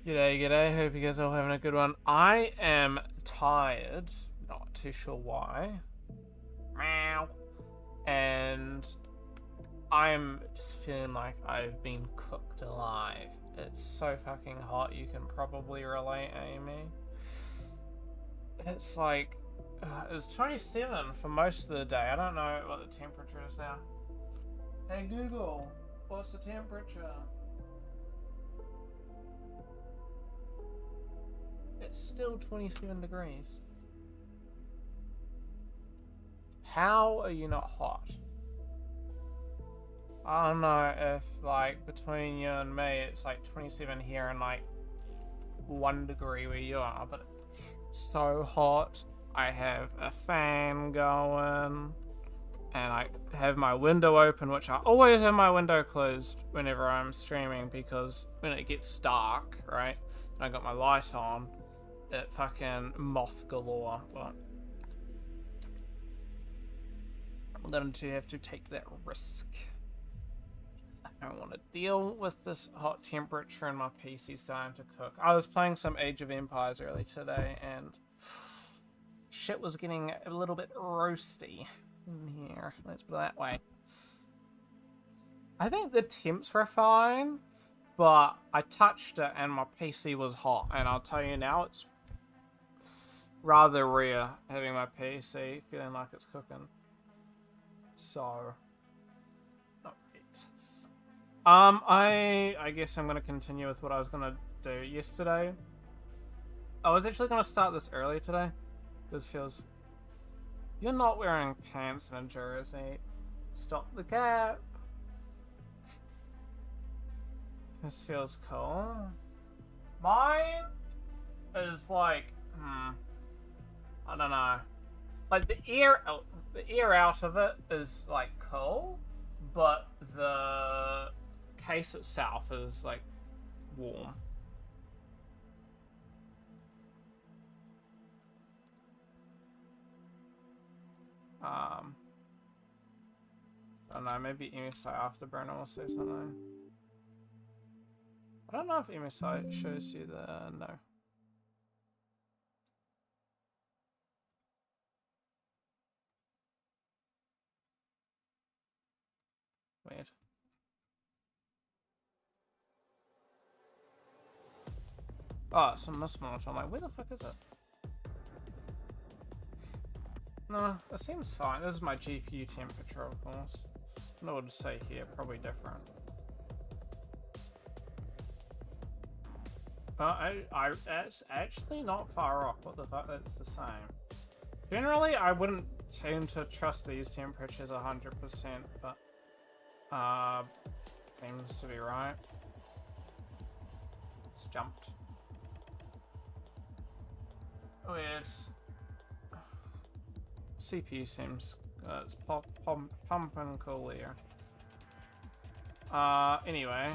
G'day, g'day. Hope you guys are all having a good one. I am tired. Not too sure why. Meow. And I'm just feeling like I've been cooked alive. It's so fucking hot. You can probably relate, Amy. It's like it was 27 for most of the day. I don't know what the temperature is now. Hey Google, what's the temperature? It's still 27 degrees. How are you not hot? I don't know if, like, between you and me, it's like 27 here and like 1 degree where you are, but it's so hot. I have a fan going, and I have my window open, which I always have my window closed whenever I'm streaming because when it gets dark, right, and I got my light on, it fucking moth galore. But I'm going to have to take that risk. I don't want to deal with this hot temperature and my PC starting to cook. I was playing some Age of Empires early today and shit was getting a little bit roasty in here. Let's put it that way. I think the temps were fine, but I touched it and my PC was hot. And I'll tell you now, it's rather rare having my PC feeling like it's cooking. So, not it. I guess I'm gonna continue with what I was gonna do yesterday. I was actually gonna start this early today. This feels. You're not wearing pants and a jersey. Stop the cap. This feels cool. Mine is like, I don't know. Like the air out of it is like cool, but the case itself is like warm. I don't know, maybe MSI Afterburner will say something. I don't know if MSI shows you the no. Weird. Oh, it's on this monitor. I'm like, where the fuck is it? No, it seems fine. This is my GPU temperature, of course. I know what to say here, probably different. It's actually not far off. What the fuck? It's the same. Generally, I wouldn't tend to trust these temperatures 100%, but seems to be right. It's jumped. Weird. CPU seems it's pumping cool here. Anyway.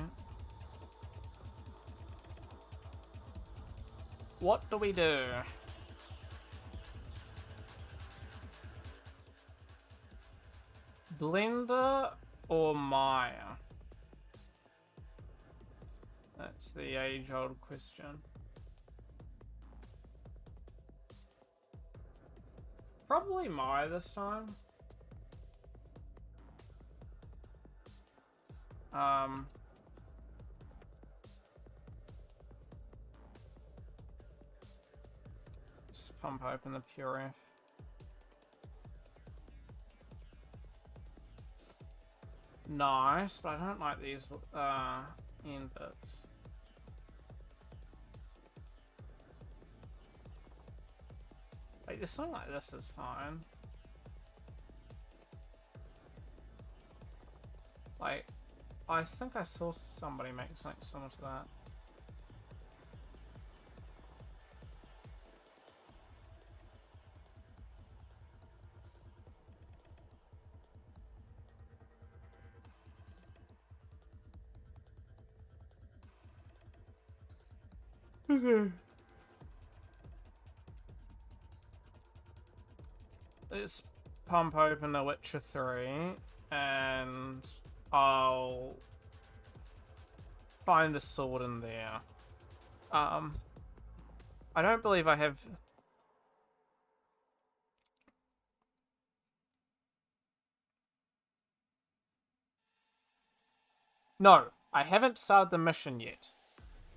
What do we do? Blender or Maya? That's the age-old question. Probably Maya this time. Just pump open the PureF. Nice, but I don't like these end bits. Like, this something like this is fine. Like, I think I saw somebody make something similar to that. Let's pump open The Witcher 3 and I'll find the sword in there. I don't believe I have... No, I haven't started the mission yet.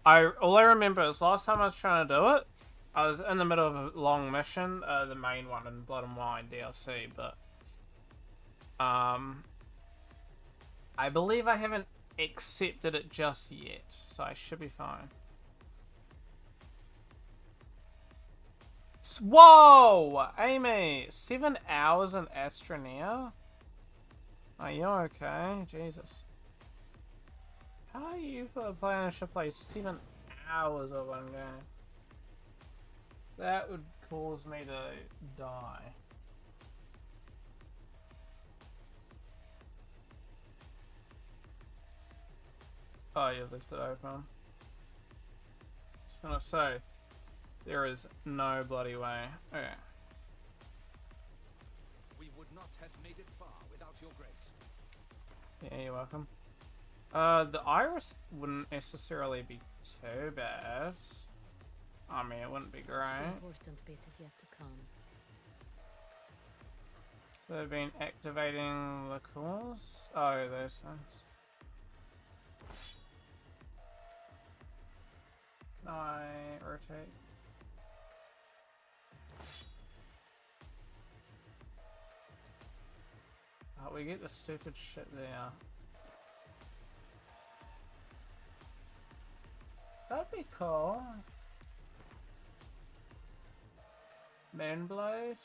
All I remember is last time I was trying to do it, I was in the middle of a long mission, the main one in Blood and Wine DLC, but I believe I haven't accepted it just yet, so I should be fine. Whoa! Amy! 7 hours in Astroneer? Are you okay? Jesus. How are you planning to play 7 hours of one game? That would cause me to die. Oh, you left it open. Just gonna say, there is no bloody way. Okay. We would not have made it far without your grace. Yeah, you're welcome. The iris wouldn't necessarily be too bad. I mean, it wouldn't be great. The important bit is yet to come. So they've been activating the cores. Oh, those things. Can I rotate? Oh, we get the stupid shit there. That'd be cool. Moonblade.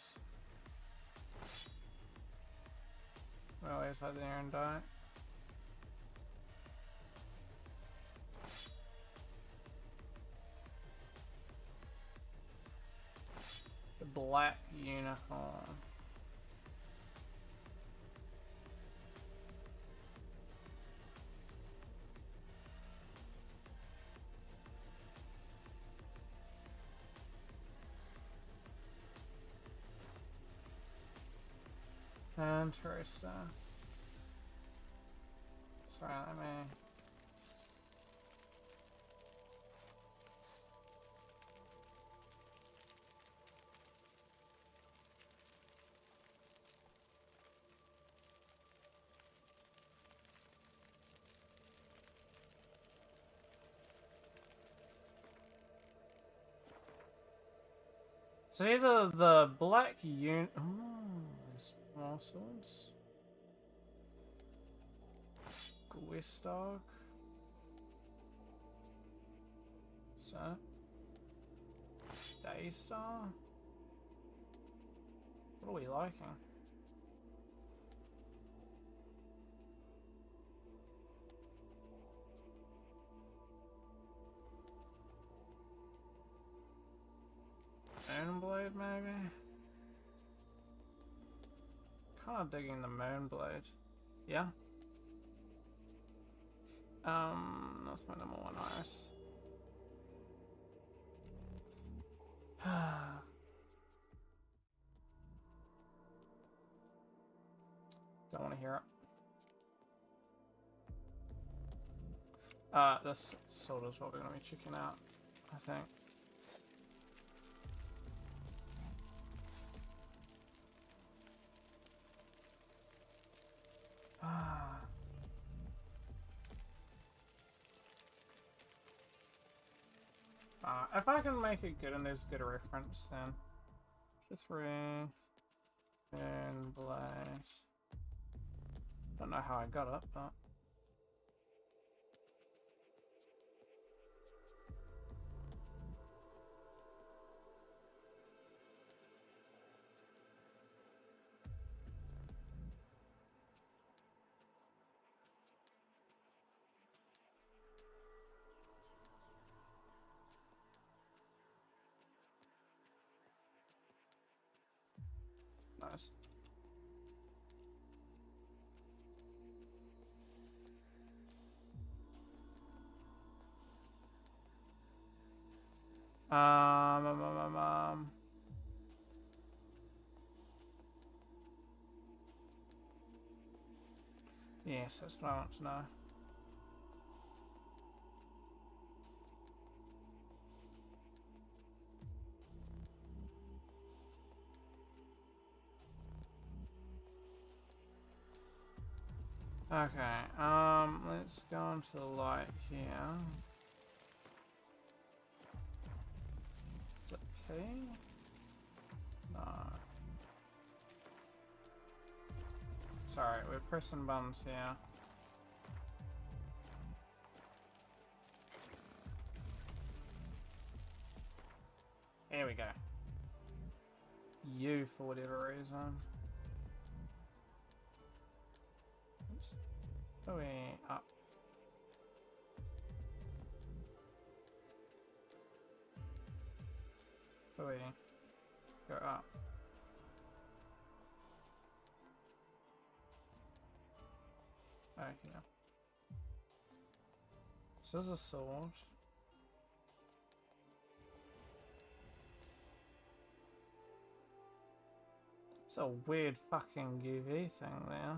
We always hide there and die. The Black Unicorn. Interesting. Sorry, let me... So either the Black Unicorn... Oh, there's more swords. Gwistog. So. Daystar. What are we liking? Moonblade, maybe? Kind of digging the Moonblade. Yeah? That's my number 1 iris. Don't want to hear it. This sort of is what we're going to be checking out, I think. If I can make it good and there's good reference, then 3 and Blaze. Don't know how I got it, but nice. Yes, that's what I want to know. Okay, let's go into the light here. Is it P? No. Sorry, we're pressing buttons here. Here we go. U for whatever reason. Oops. Go way up. Go way. Go up. Oh, yeah. So there's a sword. It's a weird fucking UV thing there.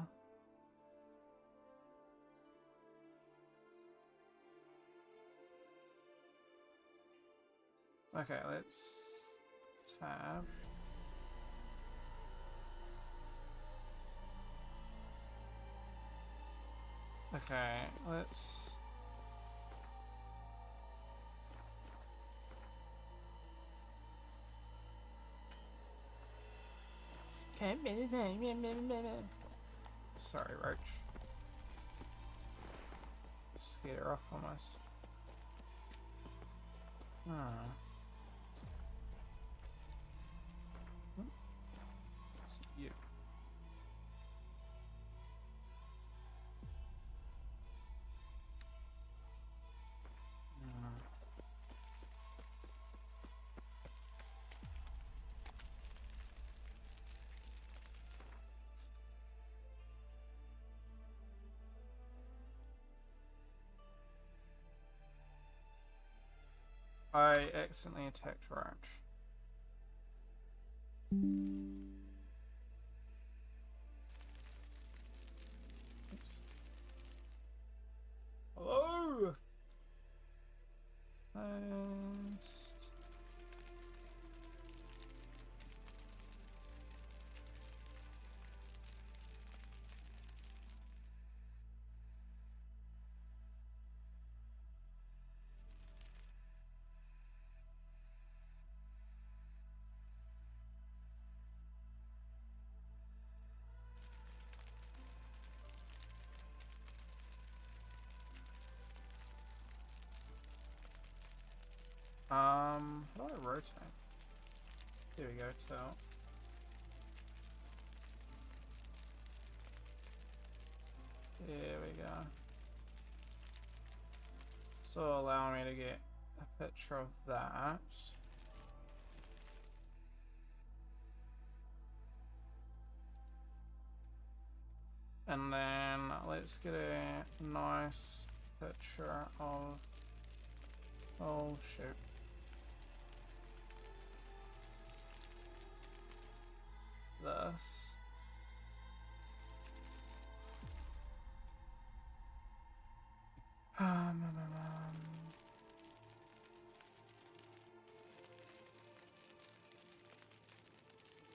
Okay, let's tab. Okay, let's... Sorry, Roach. Scared her off almost. Hmm. It's you. I accidentally attacked Roach. Oops. Hello? First. How do I rotate? There we go, tilt. There we go. So allow me to get a picture of that. And then let's get a nice picture of... Oh shoot. This.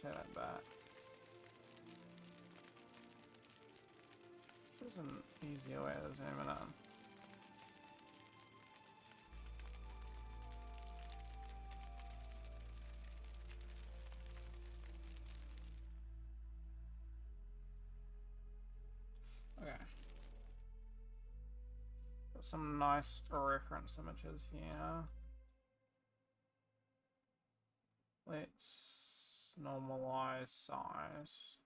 Take that back. There's an easier way to zoom it in. Okay. Got some nice reference images here. Let's normalize size.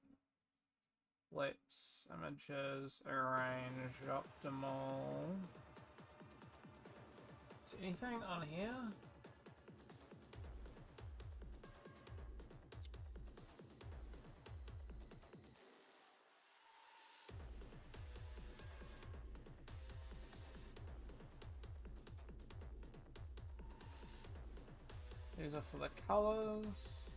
Let's images arrange optimal. Is there anything on here? These are for the colors.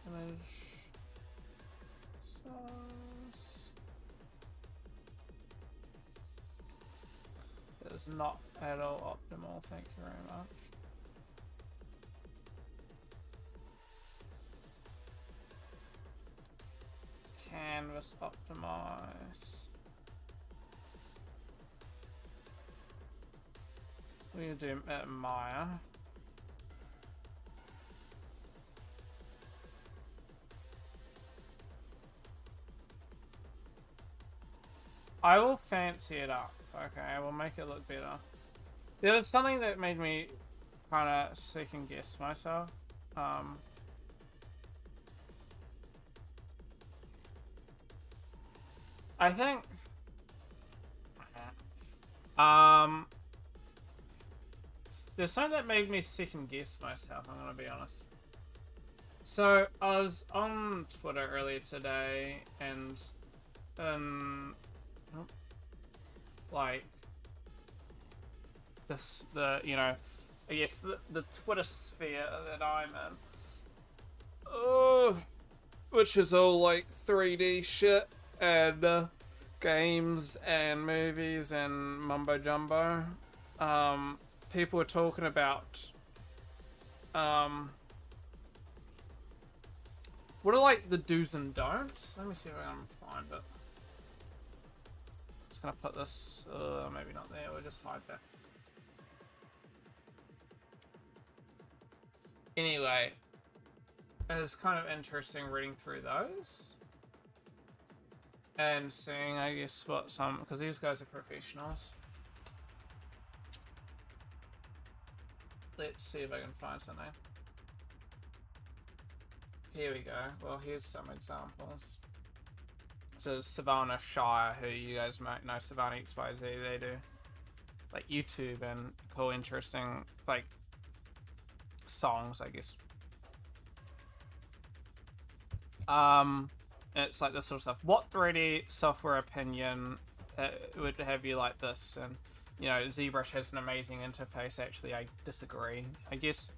Image size. It is not at all optimal, thank you very much. canvas optimize. We're gonna do Maya. I will fancy it up. Okay, we'll make it look better. There was something that made me kind of second guess myself. I think there's something that made me second guess myself, I'm gonna be honest. So I was on Twitter earlier today and like this you know, I guess the Twitter sphere that I'm in. Oh, which is all like 3D shit and games and movies and mumbo jumbo. People were talking about what are like the do's and don'ts? Let me see if I can find it. Just gonna put this maybe not there, we'll just hide that. Anyway, it's kind of interesting reading through those and seeing, I guess, what some, because these guys are professionals. Let's see if I can find something. Here we go. Well, here's some examples. So Savannah Shire, who you guys might know, Savannah XYZ, they do like YouTube and cool, interesting, like, songs, I guess. It's like this sort of stuff. What 3D software opinion would have you like this? And, you know, ZBrush has an amazing interface. Actually, I disagree. I guess,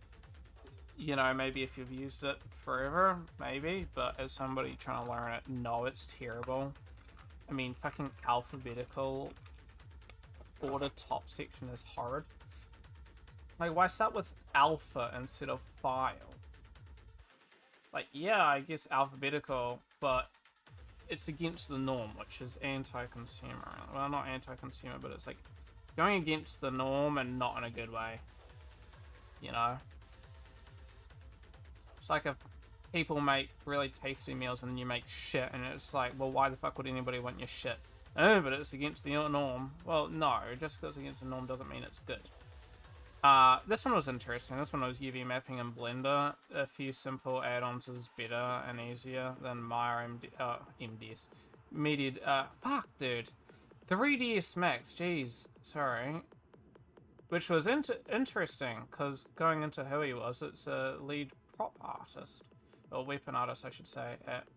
you know, maybe if you've used it forever, maybe. But as somebody trying to learn it, no, it's terrible. I mean, fucking alphabetical order top section is horrid. Like, why start with alpha instead of file? Like, yeah, I guess alphabetical, but it's against the norm, which is anti-consumer. Well, not anti-consumer, but it's like going against the norm and not in a good way. You know? It's like if people make really tasty meals and you make shit, and it's like, well, why the fuck would anybody want your shit? Oh, but it's against the norm. Well, no, just because it's against the norm doesn't mean it's good. This one was interesting. This one was UV mapping in Blender. A few simple add-ons is better and easier than Maya MDS. Fuck, dude. 3ds Max, jeez. Sorry. Which was interesting, because going into who he was, it's a lead prop artist. Or weapon artist, I should say, at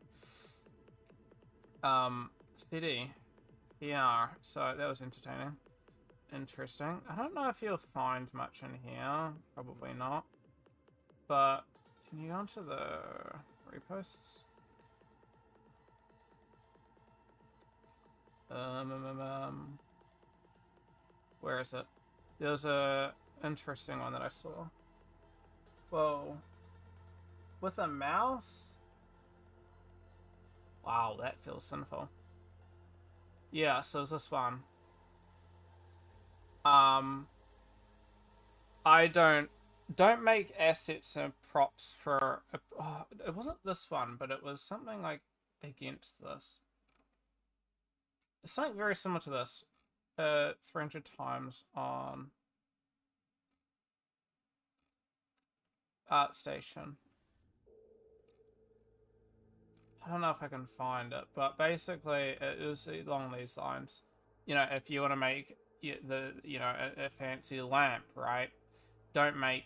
City. Yeah, so that was entertaining. Interesting. I don't know if you'll find much in here. Probably not. But can you go onto the reposts? Where is it? There's a interesting one that I saw. Whoa. With a mouse? Wow, that feels sinful. Yeah, so it's this one. I don't make assets and props for it wasn't this one, but it was something like against this. It's something very similar to this. 300 times on ArtStation. I don't know if I can find it, but basically it was along these lines. You know, if you want to make a fancy lamp, right? Don't make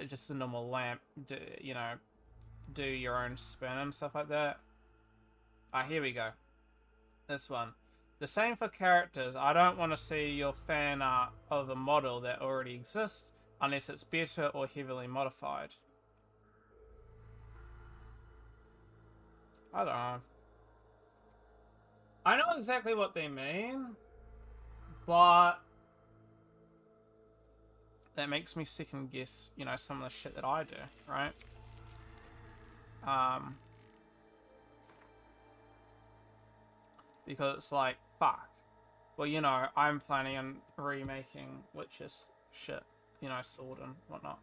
just a normal lamp. Do your own spin and stuff like that. Here we go. This one. The same for characters. I don't want to see your fan art of the model that already exists unless it's better or heavily modified. I don't know. I know exactly what they mean, but that makes me second guess, you know, some of the shit that I do, right? because it's like, fuck. Well, you know, I'm planning on remaking Witcher's shit, you know, Sword and whatnot.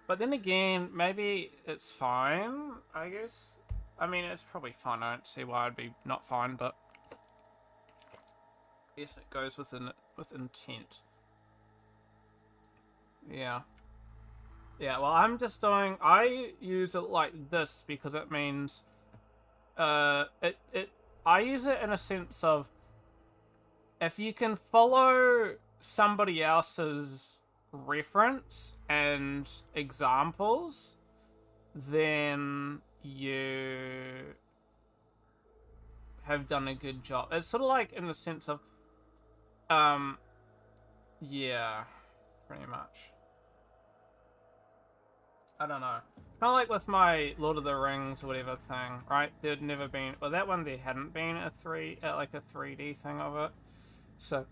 But then again, maybe it's fine, I guess. I mean, it's probably fine. I don't see why it'd be not fine, but I guess it goes with intent. Yeah. Yeah, well, I use it like this because it means, I use it in a sense of, if you can follow somebody else's reference and examples, then you have done a good job. It's sort of like in the sense of, yeah, pretty much. I don't know. Kind of like with my Lord of the Rings or whatever thing, right? There'd never been, well, that one there hadn't been a 3D thing of it, so,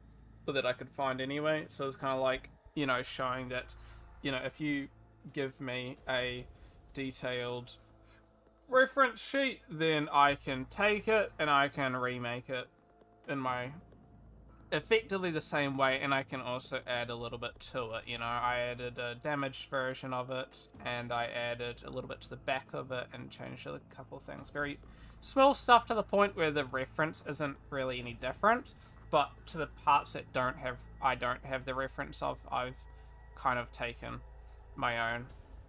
or that I could find anyway. So it's kind of like, you know, showing that, you know, if you give me a detailed reference sheet, then I can take it and I can remake it in my effectively the same way, and I can also add a little bit to it. You know, I added a damaged version of it, and I added a little bit to the back of it, and changed a couple things. Very small stuff to the point where the reference isn't really any different, but to the parts that I don't have the reference of, I've kind of taken my own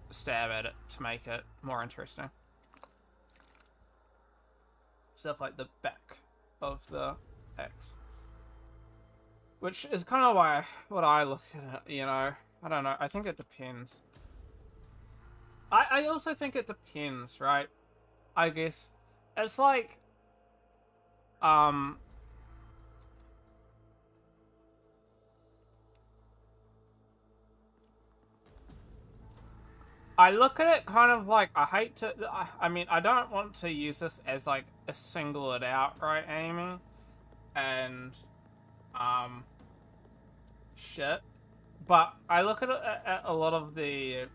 stab at it to make it more interesting. Stuff like the back of the X. Which is kind of what I look at it, you know. I don't know. I think it depends. I also think it depends, right? I guess. It's like, I look at it kind of like, I mean, I don't want to use this as like a single it out, right, Amy? And, shit. But I look at a lot of the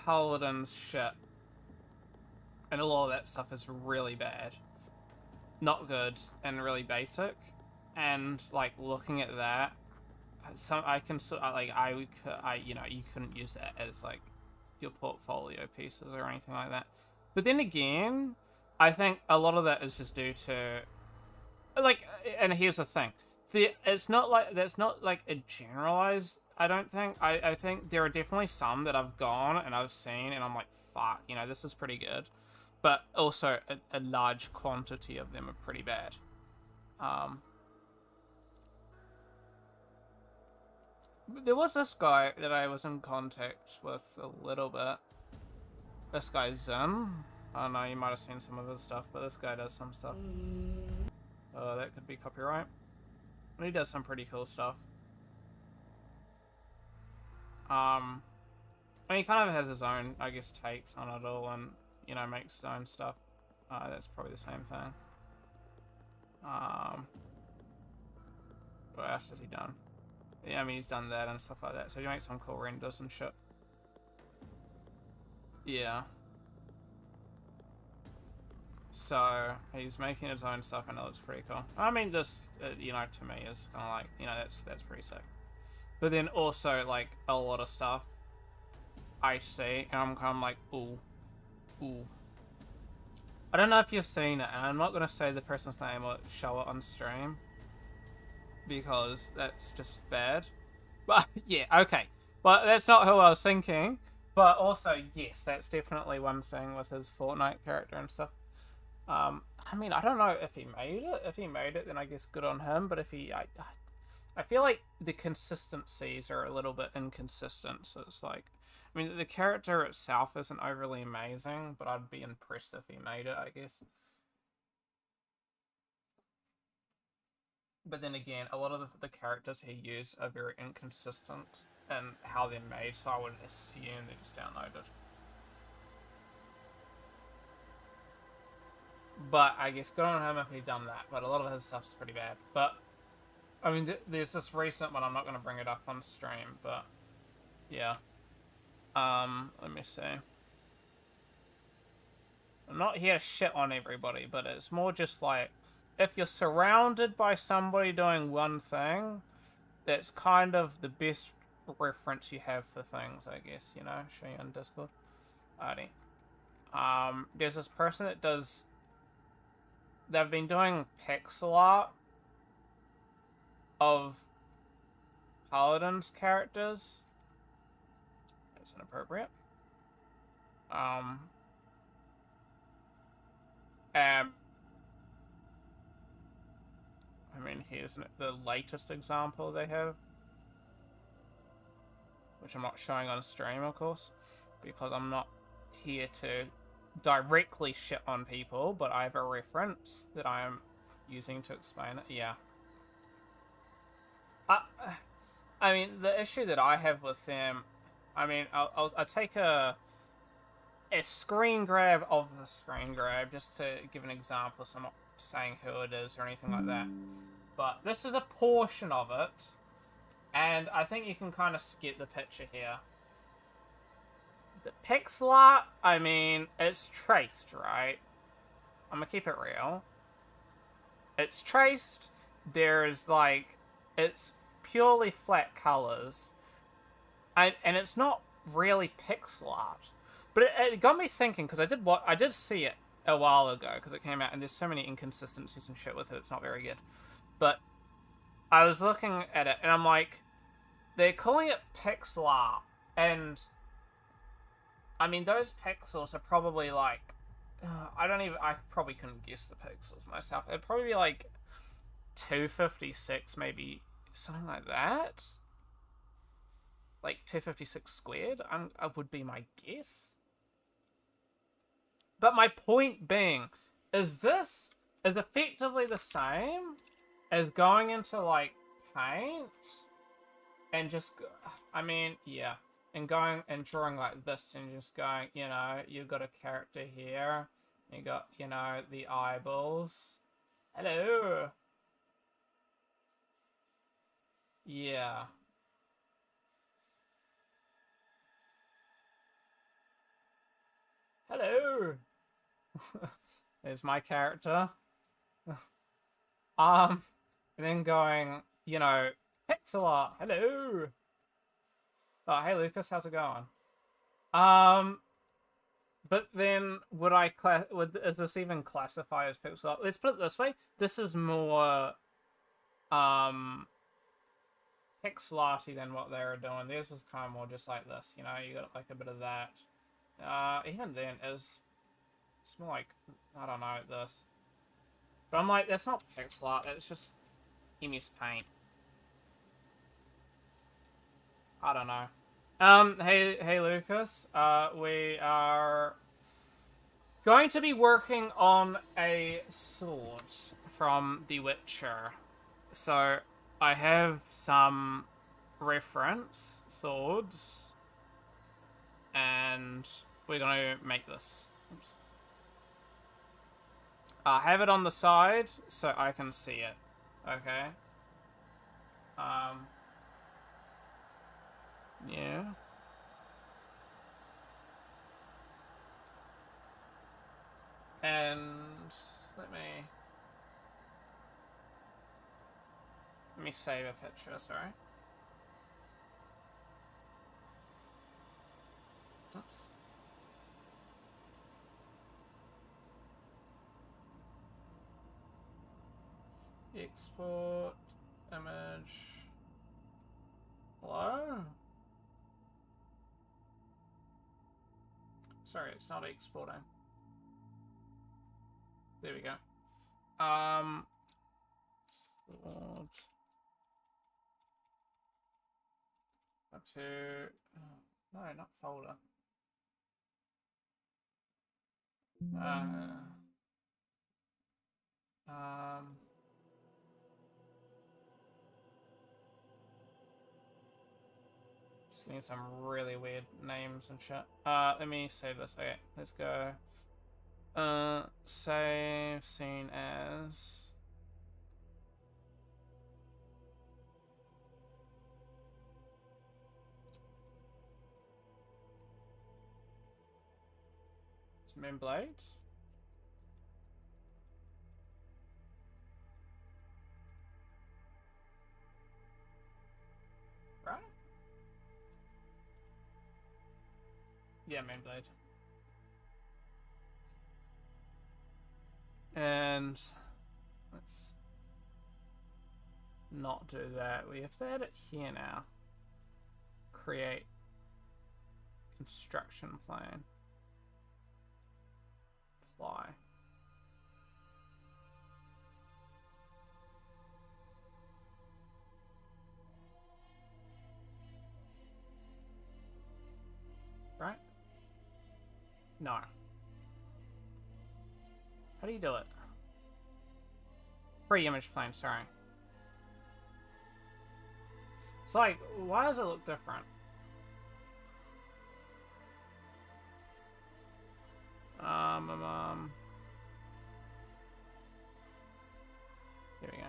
Paladins shit, and a lot of that stuff is really bad. Not good, and really basic. And, like, looking at that, you know, you couldn't use that as, like, your portfolio pieces or anything like that. But then again, I think a lot of that is just due to, like, and here's the thing. That's not like a generalized, I don't think. I think there are definitely some that I've gone and I've seen and I'm like, fuck, you know, this is pretty good. But also a large quantity of them are pretty bad. There was this guy that I was in contact with a little bit. This guy Zen. I don't know, you might have seen some of his stuff, but this guy does some stuff. That could be copyright. And he does some pretty cool stuff. And he kind of has his own, I guess, takes on it all, and, you know, makes his own stuff. That's probably the same thing. What else has he done? Yeah, I mean, he's done that and stuff like that. So he makes some cool renders and shit. Yeah. So he's making his own stuff and it looks pretty cool. I mean, this, you know, to me is kind of like, you know, that's pretty sick. But then also, like, a lot of stuff I see and I'm kind of like, ooh. I don't know if you've seen it, and I'm not going to say the person's name or show it on stream, because that's just bad. But, yeah, okay. But that's not who I was thinking. But also, yes, that's definitely one thing with his Fortnite character and stuff. I mean, I don't know if he made it. If he made it, then I guess good on him. But if he... I feel like the consistencies are a little bit inconsistent. So it's like... I mean, the character itself isn't overly amazing, but I'd be impressed if he made it, I guess. But then again, a lot of the characters he used are very inconsistent in how they're made, so I would assume they're just downloaded. But I guess good on him if he'd done that, but a lot of his stuff's pretty bad. But, I mean, there's this recent one, I'm not going to bring it up on stream, but, yeah. Let me see. I'm not here to shit on everybody, but it's more just like, if you're surrounded by somebody doing one thing, that's kind of the best reference you have for things, I guess, you know? Show you on Discord. Alrighty. There's this person that does... They've been doing pixel art of Paladin's characters. That's inappropriate. I mean, here's the latest example they have, which I'm not showing on stream, of course, because I'm not here to directly shit on people, but I have a reference that I am using to explain it. Yeah. I mean, the issue that I have with them, I mean, I'll take a screen grab of the screen grab just to give an example, so I'm not saying who it is or anything like that. But this is a portion of it, and I think you can kind of get the picture here. The pixel art, I mean, it's traced, right? I'm gonna keep it real. It's traced. There's like, it's purely flat colors, and it's not really pixel art. But it got me thinking, because I did see it a while ago because it came out, and there's so many inconsistencies and shit with it. It's not very good. But I was looking at it, and I'm like, they're calling it pixel art, and I mean, those pixels are probably like, I probably couldn't guess the pixels myself. It'd probably be like 256, maybe something like that. Like 256 squared, I would be my guess. But my point being, is this is effectively the same as going into like Paint and just, I mean, yeah, and going and drawing like this and just going, you know, you've got a character here, you got, you know, the eyeballs. Hello. Yeah. Hello. There's my character. And then going, you know, pixel art. Hello. Oh, hey Lucas, how's it going? But then is this even classify as pixel art? Let's put it this way. This is more pixel arty than what they were doing. Theirs was kind of more just like this, you know, you got like a bit of that. Even then it's more like, I don't know, this. But I'm like, that's not pixel art, it's just MS Paint. I don't know. Hey Lucas, we are going to be working on a sword from The Witcher. So, I have some reference swords, and we're going to make this. Oops. I have it on the side so I can see it. Okay. Yeah. And let me save a picture, sorry. Oops. Export image. Hello? Sorry, it's not exporting. There we go. Sword. No, not folder. Seeing some really weird names and shit. Let me save this. Okay, let's go. Save scene as. Moonblade. Yeah, Moonblade. And let's not do that. We have to add it here now. Create construction plan. Apply. Right? No. How do you do it? Pre-image plane, sorry. It's like, why does it look different? Here we go.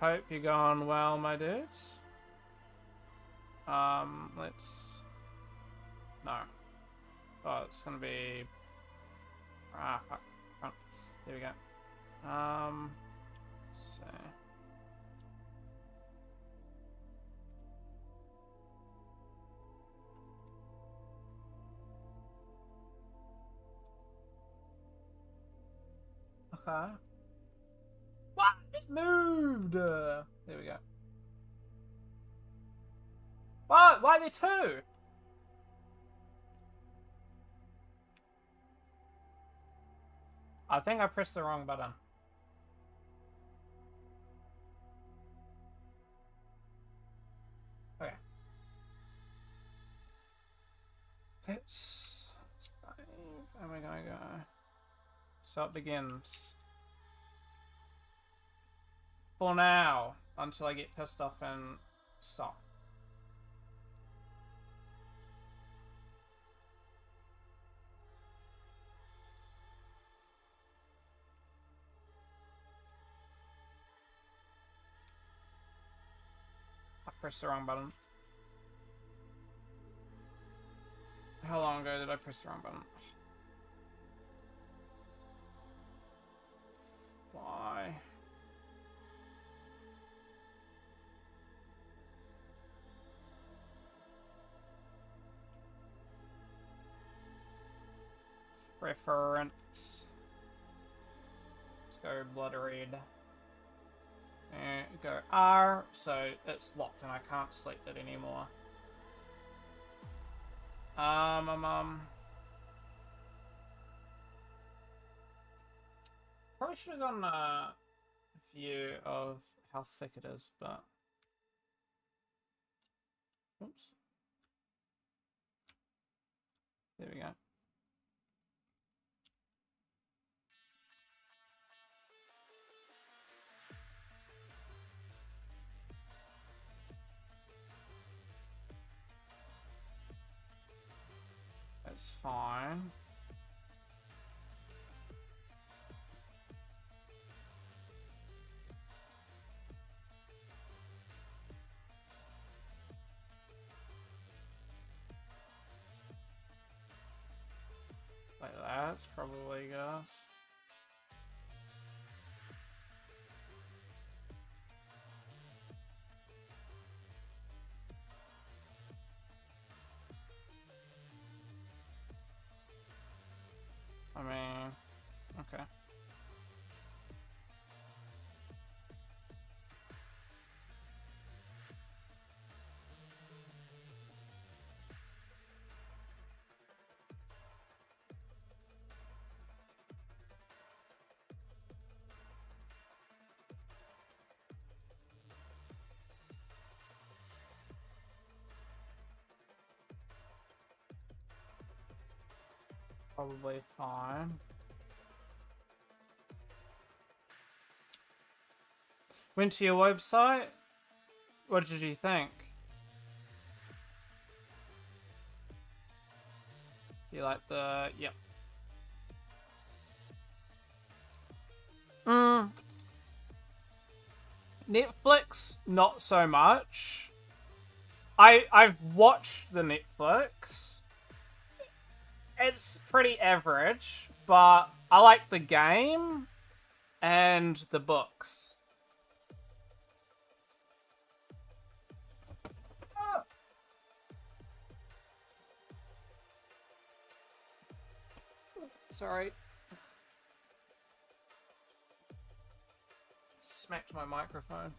Hope you're going well, my dudes. Let's... No. Oh, it's gonna be... Ah, fuck. Oh, there we go. So... Okay. What? It moved! There we go. What? Why are there two? I think I pressed the wrong button. Okay. Let's save. And we're gonna go. So it begins. For now, until I get pissed off and stop. I pressed the wrong button. How long ago did I press the wrong button? Why? Reference. Let's go blood red. And go R, so it's locked and I can't select it anymore. Probably should have gotten a view of how thick it is, but oops. There we go. That's fine. Like that's probably gas. I mean, okay. Probably fine. Went to your website. What did you think? You like the... Yep. Netflix, not so much. I've watched the Netflix. It's pretty average, but I like the game and the books. Sorry. Smacked my microphone.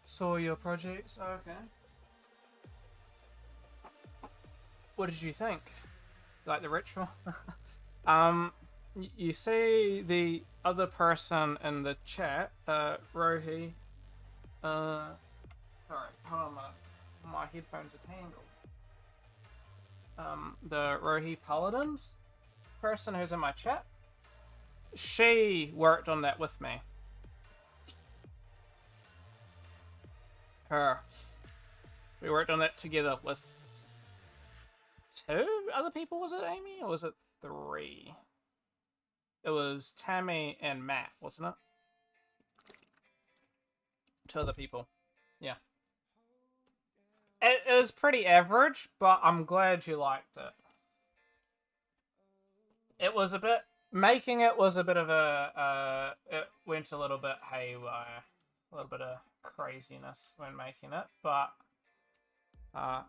Saw your projects. Okay. What did you think? Like the ritual? You see the other person in the chat, Rohi. Sorry, hold on a minute. My headphones are tangled. The Rohi Paladins person who's in my chat. She worked on that with me. Her. We worked on that together with 2 other people. Was it Amy or was it 3? It was Tammy and Matt, wasn't it? 2 other people. Yeah. It was pretty average, but I'm glad you liked it. It was a bit... Making it was a bit of a... it went a little bit haywire. A little bit of craziness when making it, but... I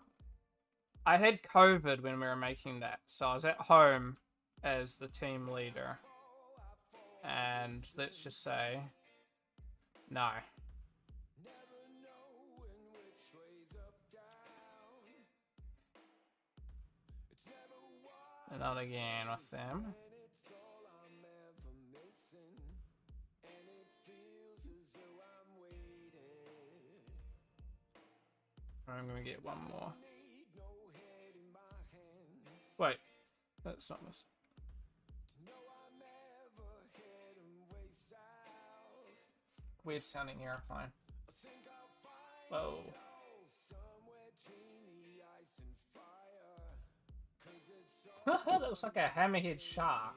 had COVID when we were making that, so I was at home as the team leader. And let's just say... No. And not again with them. I'm gonna get one more. Wait, that's not this. Weird sounding airplane. Whoa. That looks like a hammerhead shark.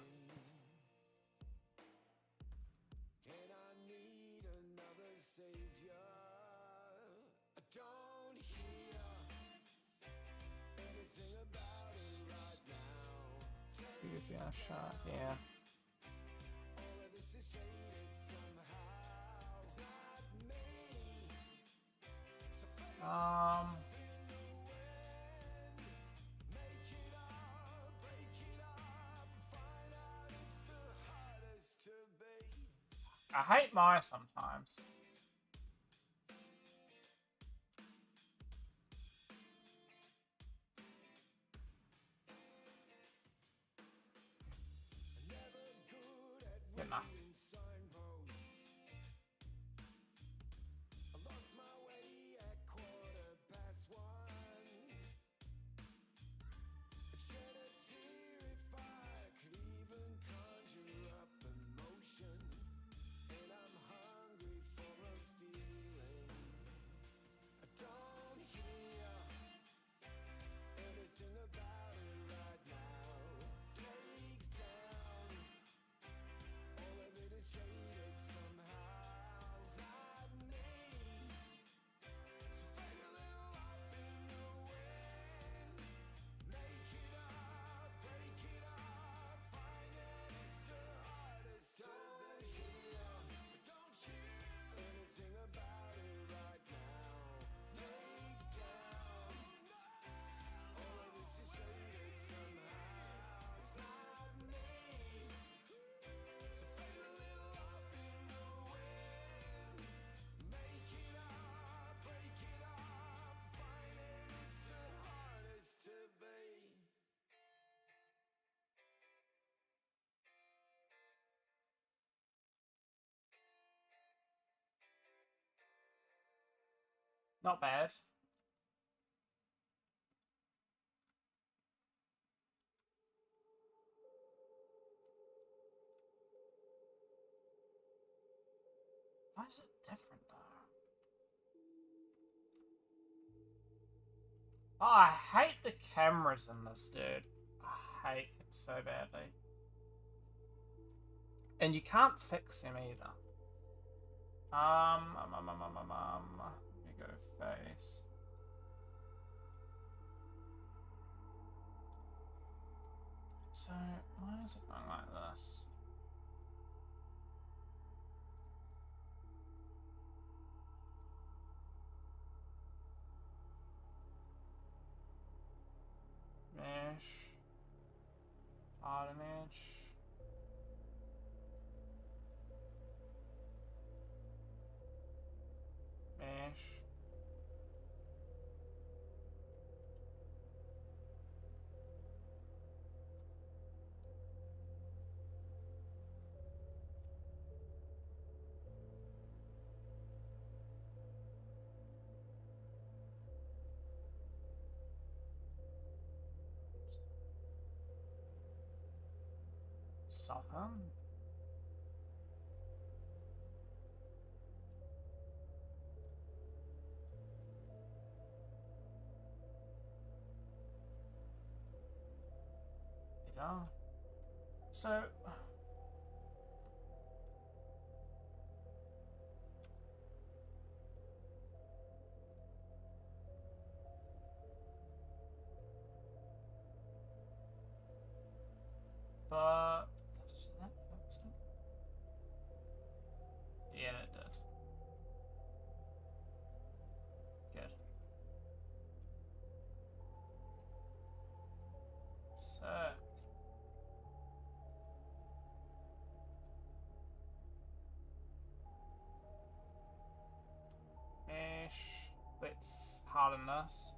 Yeah, shark, yeah. I hate mice sometimes. Good enough. Not bad. Why is it different though? Oh, I hate the cameras in this, dude. I hate them so badly. And you can't fix them either. Let me go face. So, why is it going like this? Mesh. Harden edge. Mesh. Soften. Yeah. So but did that fix it? Yeah, it did. Good. So mesh. Let's harden this.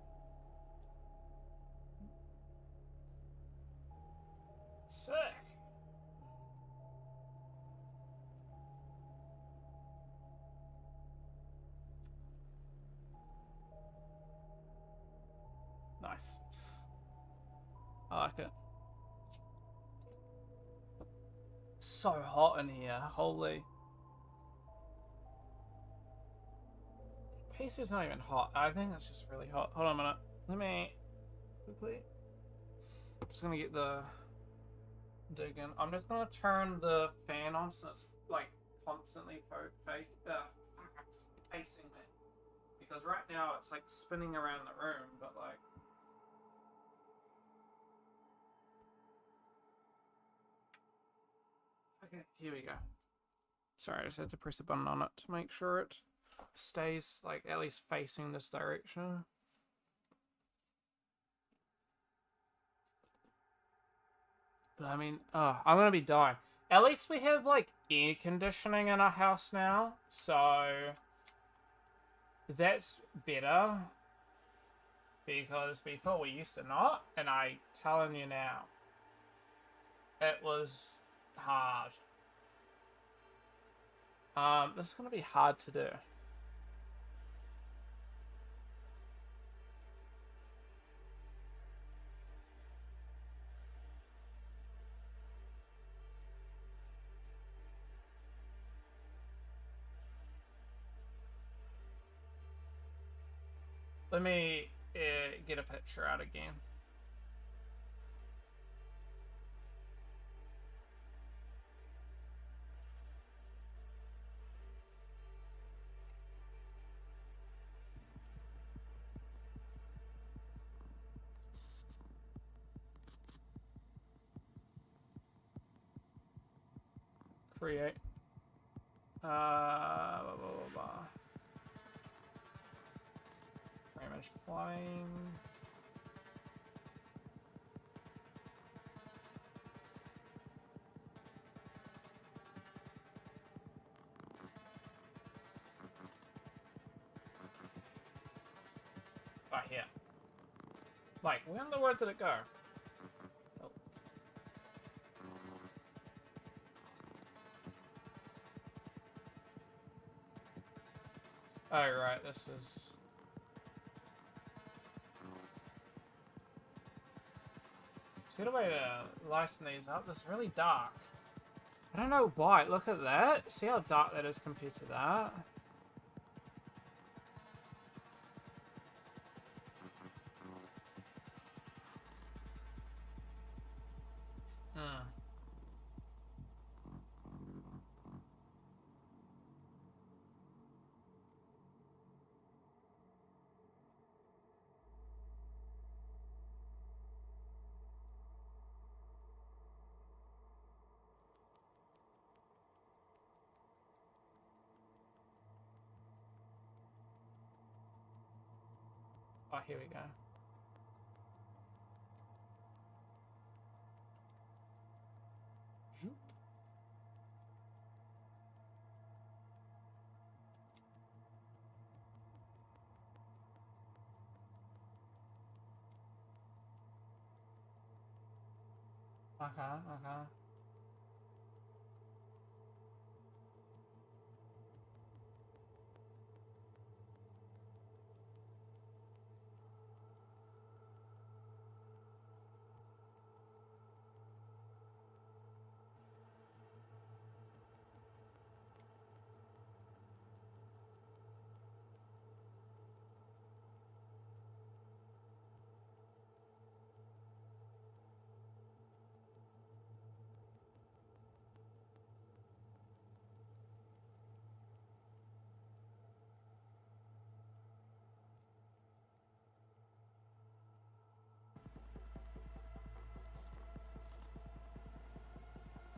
Sick. Nice. I like it. So hot in here. Holy. PC's not even hot. I think it's just really hot. Hold on a minute. Let me quickly. Just gonna get the dig in. I'm just gonna turn the fan on so it's like constantly facing me. Because right now it's like spinning around the room, but like. Okay, here we go. Sorry, I just had to press a button on it to make sure it stays like at least facing this direction. But I mean, I'm gonna be dying. At least we have like air conditioning in our house now, so that's better. Because before we used to not, and I telling you now, it was hard. This is gonna be hard to do. Let me get a picture out again. Create. Blah, blah, blah, blah. Image plane. Oh, here. Like, where in the world did it go? Oh. Oh, right, this is... Is there a way to lighten these up? This is really dark. I don't know why. Look at that. See how dark that is compared to that? Hmm. Oh, here we go. Okay, okay.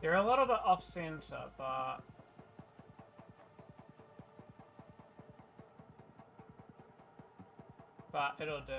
You're a little bit off center, but it'll do.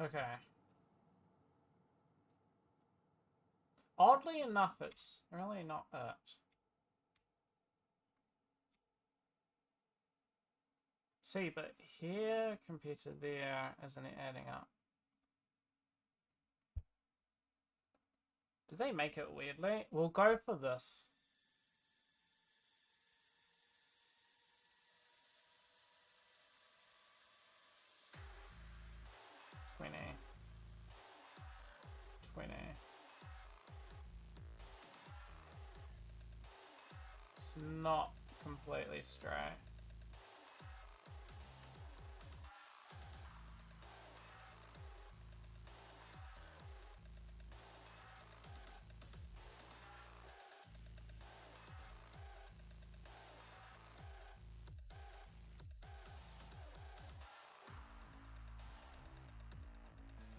Okay. Oddly enough, it's really not it. See, but here compared to there, isn't it adding up? Do they make it weirdly? We'll go for this. $20. It's not completely straight.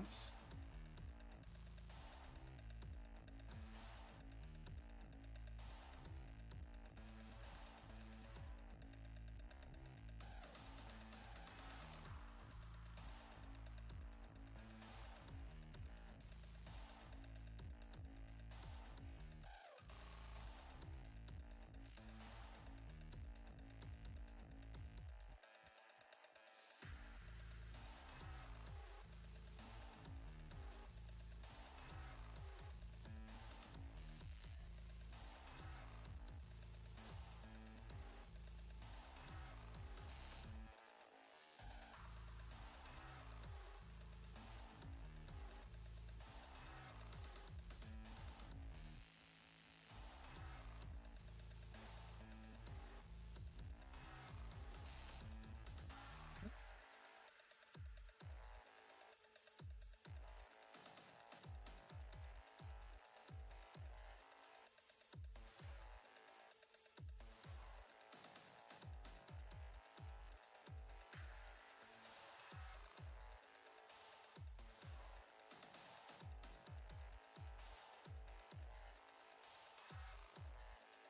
Oops.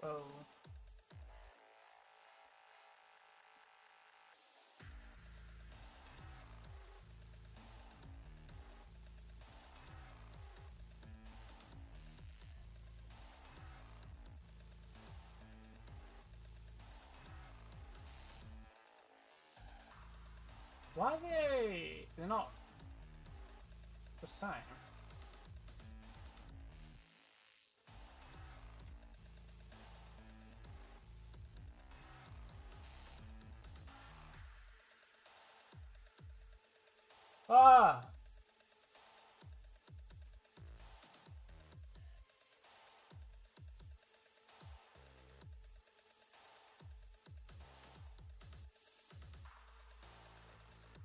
Oh. Why are they... They're not the same. Ah!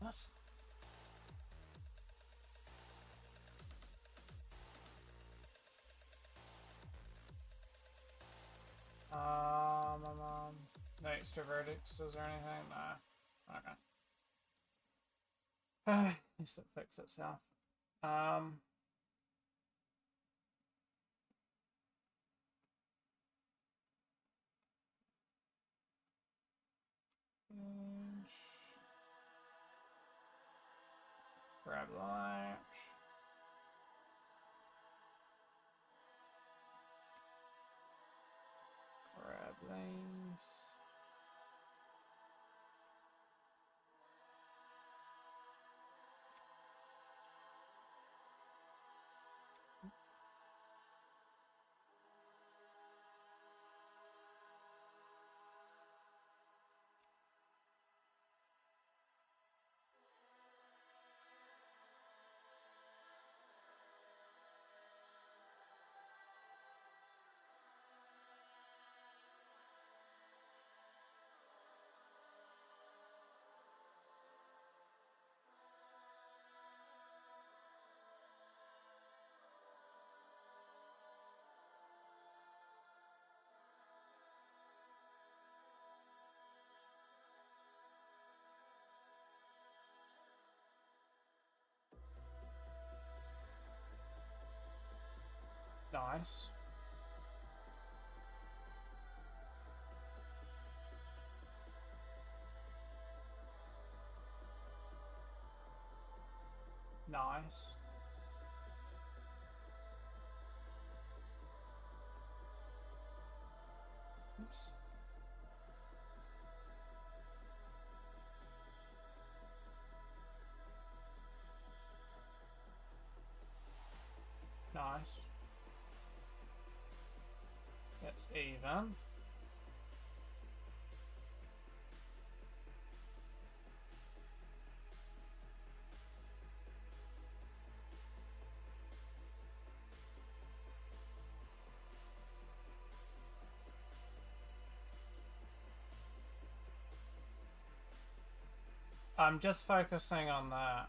What? extra verdicts or anything? No. Okay. Needs to fix itself. Grab light. Grab these. Nice. Nice. Oops. Nice. It's even. I'm just focusing on that.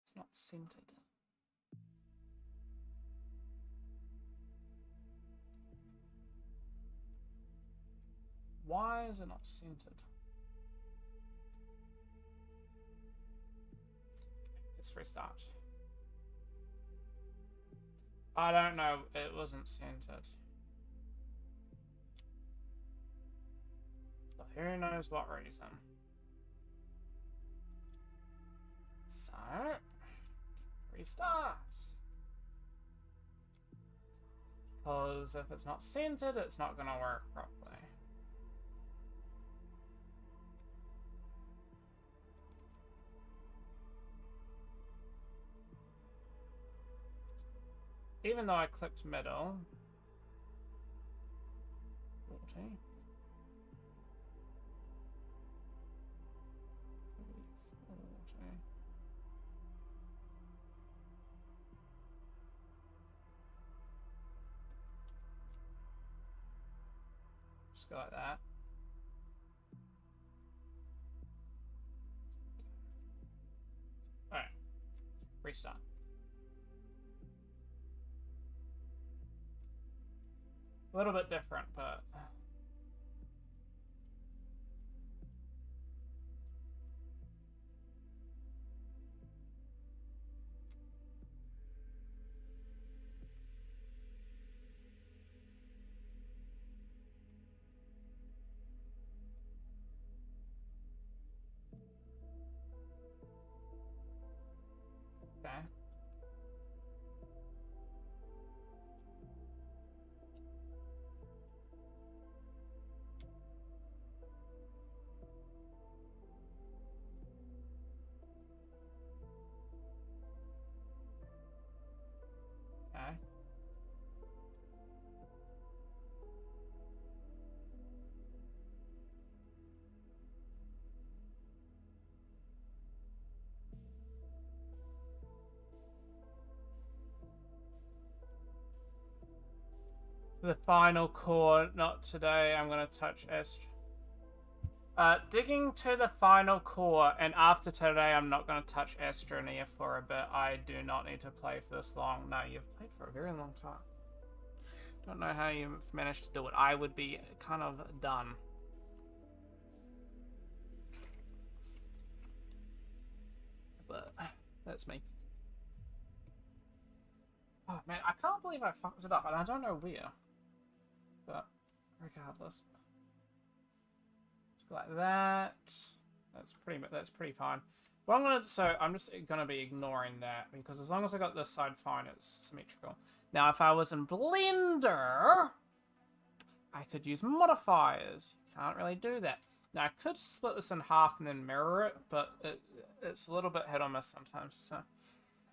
It's not centered. Why is it not centered? Let's restart. I don't know, it wasn't centered. But who knows what reason. So, restart. Because if it's not centered, it's not going to work properly. Even though I clicked middle. 40. 40. Just go like that. Alright. Restart. A little bit different, but... The final core, not today. I'm gonna touch Est. Digging to the final core, and after today, I'm not gonna touch Estrania for a bit. I do not need to play for this long. No, you've played for a very long time. Don't know how you managed to do it. I would be kind of done. But that's me. Oh man, I can't believe I fucked it up, and I don't know where. But regardless, just like that. That's pretty fine. But I'm just gonna be ignoring that because as long as I got this side fine, it's symmetrical. Now, if I was in Blender, I could use modifiers. Can't really do that. Now, I could split this in half and then mirror it, but it's a little bit hit or miss sometimes. So,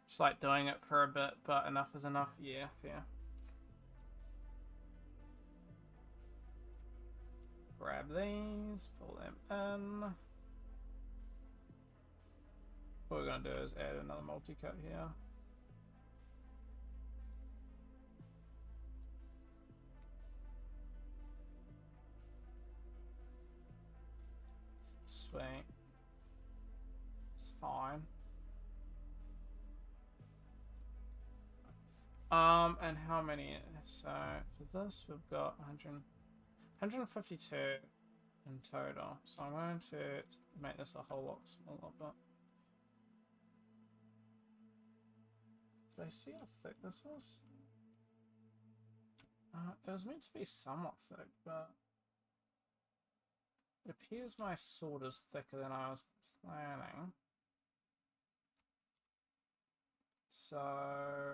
just like doing it for a bit, but enough is enough. Yeah, fair. Grab these, pull them in. What we're going to do is add another multi-cut here. Sweet. It's fine. And how many? So for this, we've got 152 in total. So I'm going to make this a whole lot smaller, but did I see how thick this was? It was meant to be somewhat thick, but it appears my sword is thicker than I was planning. So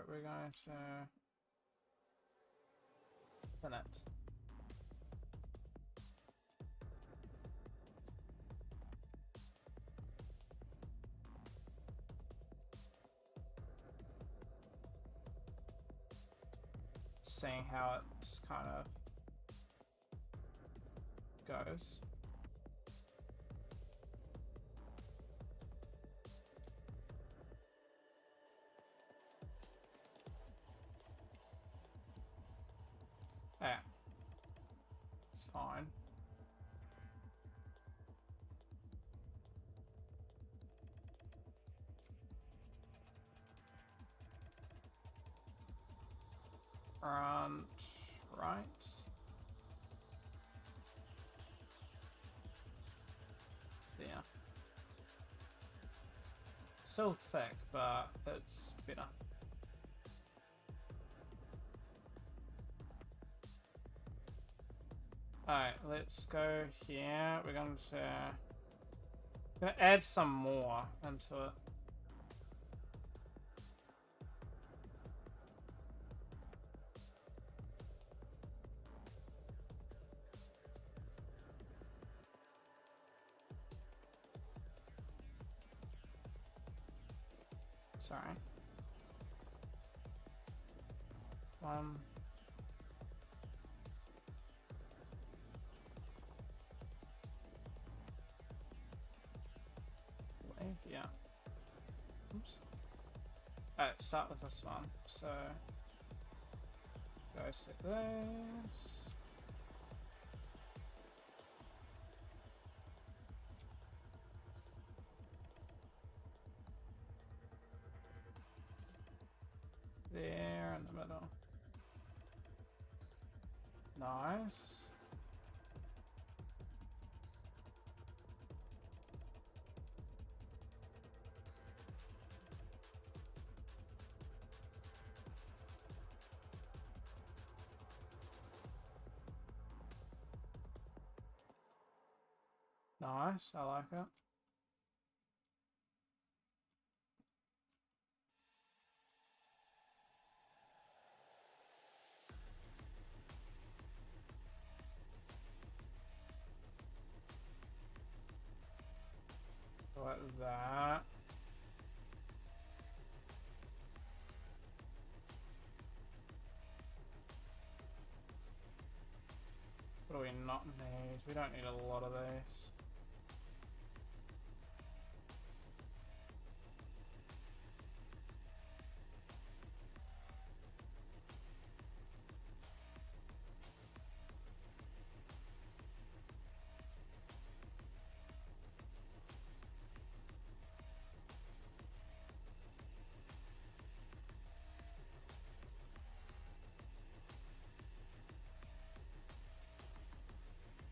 we're going to thin it. Seeing how it's kind of goes. Yeah, it's fine. Front, right. Yeah. Still thick, but it's better. Alright, let's go here. We're going to add some more into it. Sorry. One. Wave, yeah. Oops. Alright, start with this one. So, go set this. There in the middle. Nice. Nice, I like it. Like that. What do we not need? We don't need a lot of these.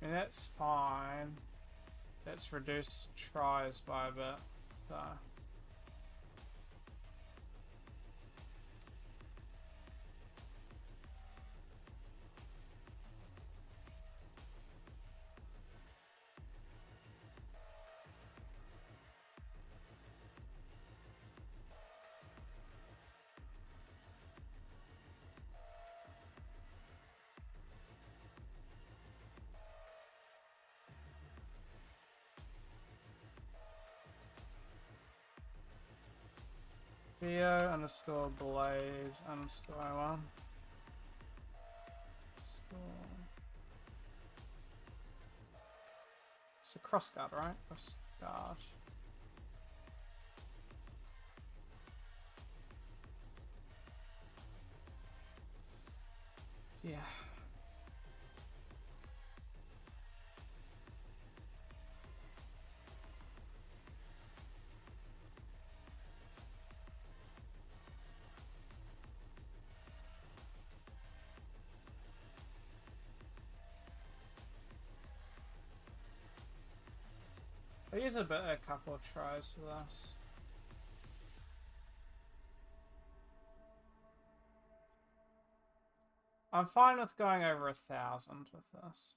mean, that's fine. That's reduced tries by a bit, so. Theo underscore blade underscore 1. It's a crossguard, right? Crossguard. Yeah. I use a couple of tries for this. I'm fine with going over 1,000 with this.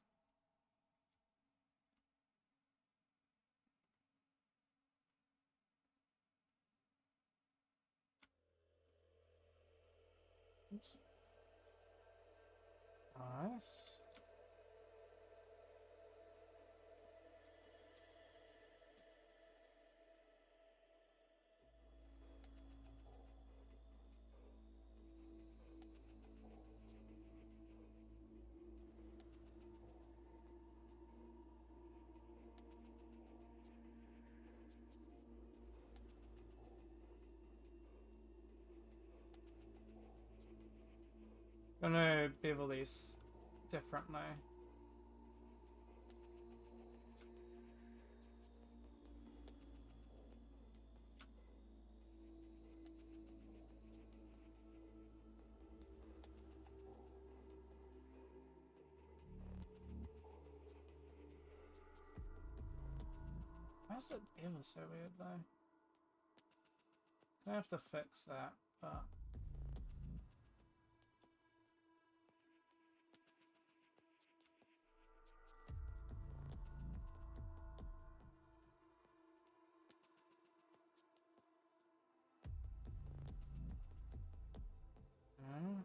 Oops. Nice. I'm gonna bevel these differently. Why is it bevel so weird though? Gonna have to fix that, but. Hmm.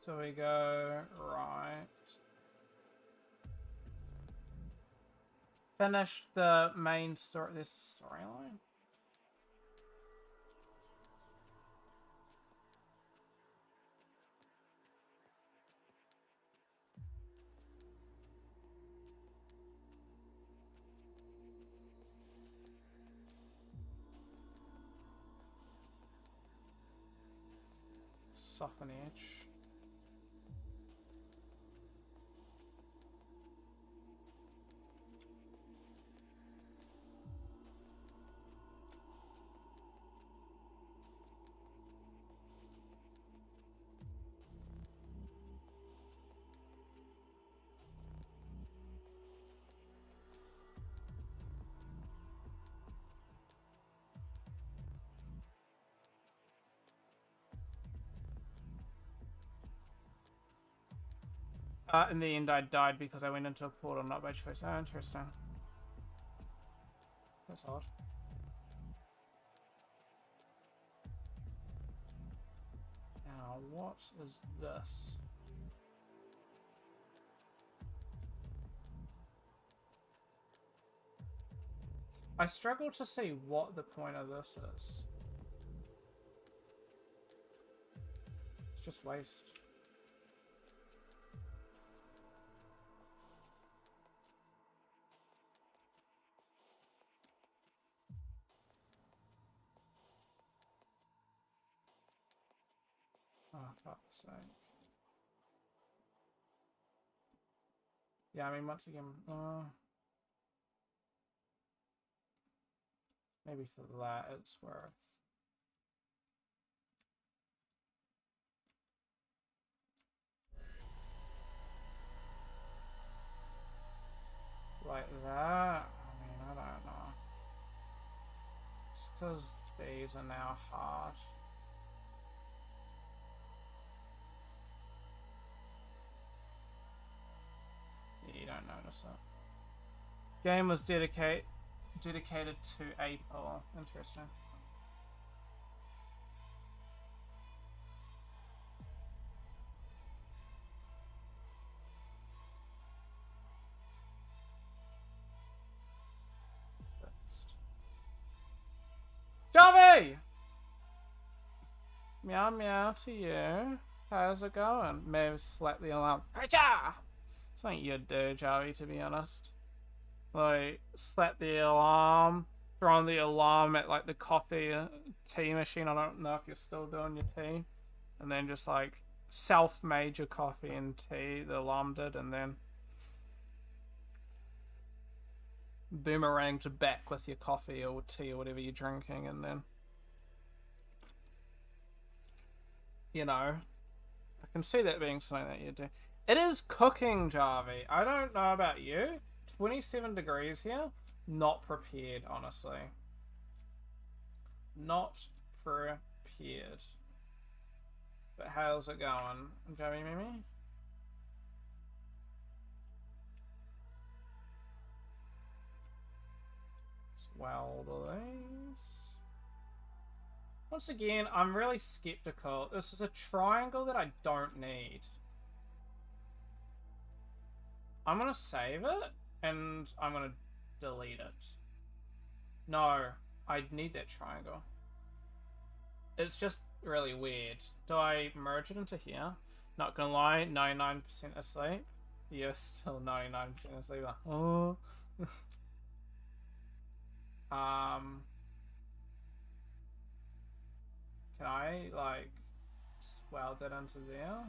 So we go right. Finish the main story. This storyline. Soften edge. In the end, I died because I went into a portal, not by choice. Oh, interesting. That's odd. Now, what is this? I struggle to see what the point of this is. It's just waste. Oh, fuck's sake. Yeah, I mean, once again, maybe for that it's worth. Like that? I mean, I don't know. Just because these are now hard. Yeah, you don't notice it. Game was dedicated to April. Interesting. Javi! Meow meow to you. How's it going? Maybe slap the alarm. Hacha! Something you'd do, Javi, to be honest. Like, slap the alarm, throw on the alarm at like the coffee tea machine. I don't know if you're still doing your tea. And then just like self-made your coffee and tea, the alarm did, and then boomeranged back with your coffee or tea or whatever you're drinking, and then, you know, I can see that being something that you do. It is cooking, Javi. I don't know about you. 27 degrees here. Not prepared, honestly. Not prepared. But how's it going, Javi Mimi? Weld these. Once again, I'm really skeptical. This is a triangle that I don't need. I'm gonna save it, and I'm gonna delete it. No, I need that triangle. It's just really weird. Do I merge it into here? Not gonna lie, 99% asleep. Yes, still 99% asleep. Oh. Can I, like, weld that into there?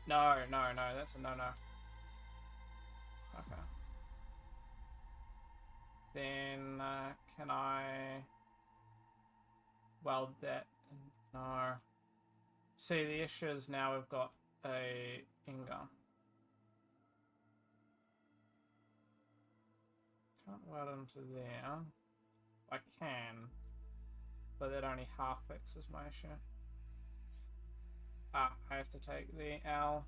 No, that's a no-no. Okay. Then, can I weld that? No. See, the issue is now we've got a Inga. Can't weld into there. I can, but that only half fixes my issue. Ah, I have to take the L.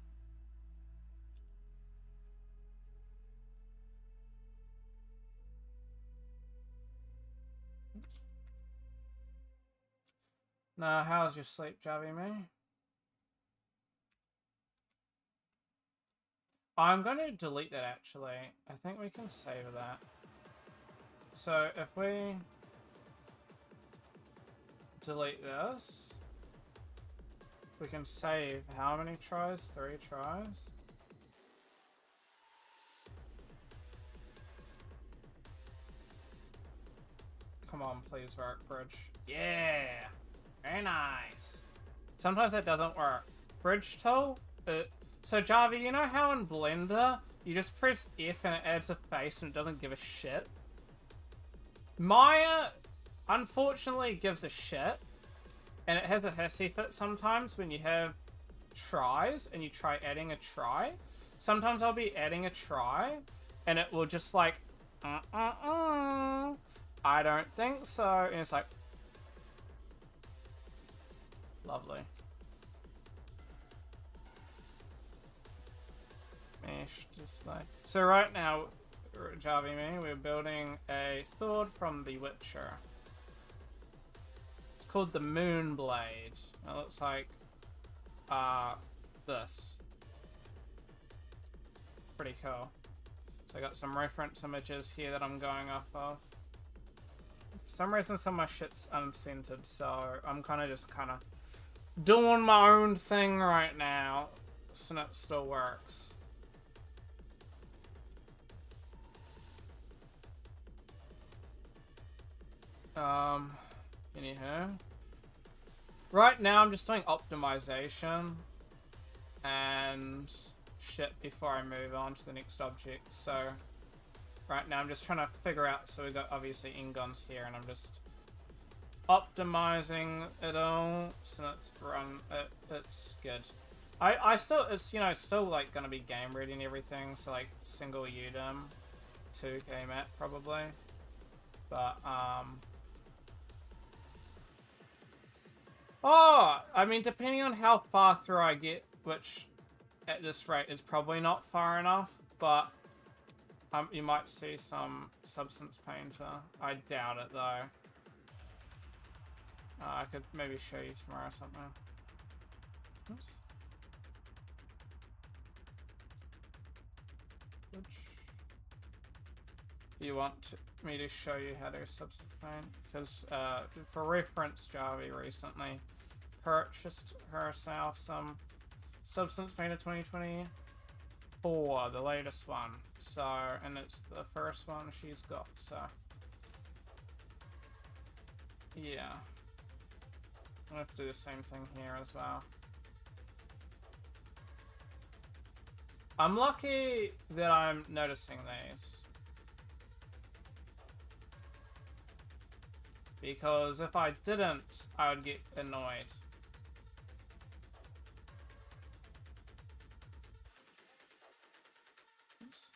Oops. Now, how's your sleep, Javi me? I'm going to delete that actually. I think we can save that. So if we delete this, we can save how many tries? 3 tries? Come on, please work, Bridge. Yeah! Very nice. Sometimes that doesn't work. Bridge tool? So Javi, you know how in Blender, you just press F and it adds a face and it doesn't give a shit? Maya, unfortunately, gives a shit. And it has a hissy fit sometimes when you have tries and you try adding a try. Sometimes I'll be adding a try and it will just like, I don't think so. And it's like, lovely. Mesh display. So right now, Javi me, we're building a sword from The Witcher. It's called the Moonblade. It looks like this. Pretty cool. So I got some reference images here that I'm going off of. For some reason some of my shit's uncentered, so I'm kind of doing my own thing right now, so it still works. Anyhow. Right now I'm just doing optimization and shit before I move on to the next object. So right now I'm just trying to figure out, so we've got obviously Ingons here, and I'm just optimizing it all so it's good. I still, it's, you know, still like gonna be game ready and everything, so like single UDIM 2k map probably, but oh, I mean, depending on how far through I get, which at this rate is probably not far enough, but you might see some Substance Painter. I doubt it though. I could maybe show you tomorrow or something. Oops. Do you want me to show you how to Substance Paint? Because for reference, Jarvie recently purchased herself some Substance Painter 2024, the latest one. So, and it's the first one she's got, so yeah. I'm gonna have to do the same thing here as well. I'm lucky that I'm noticing these, because if I didn't, I would get annoyed. Oops.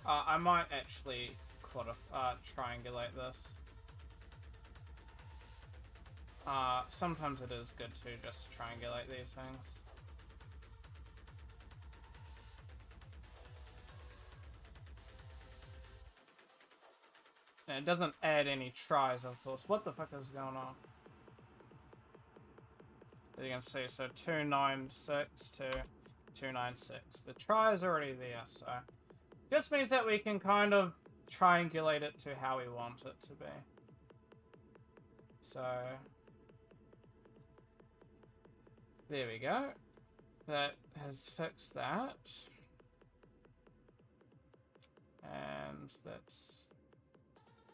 I might actually triangulate this. Sometimes it is good to just triangulate these things. And it doesn't add any tries, of course. What the fuck is going on? As you can see, so 296 to 296. The try is already there, so just means that we can kind of triangulate it to how we want it to be. So there we go. That has fixed that. And that's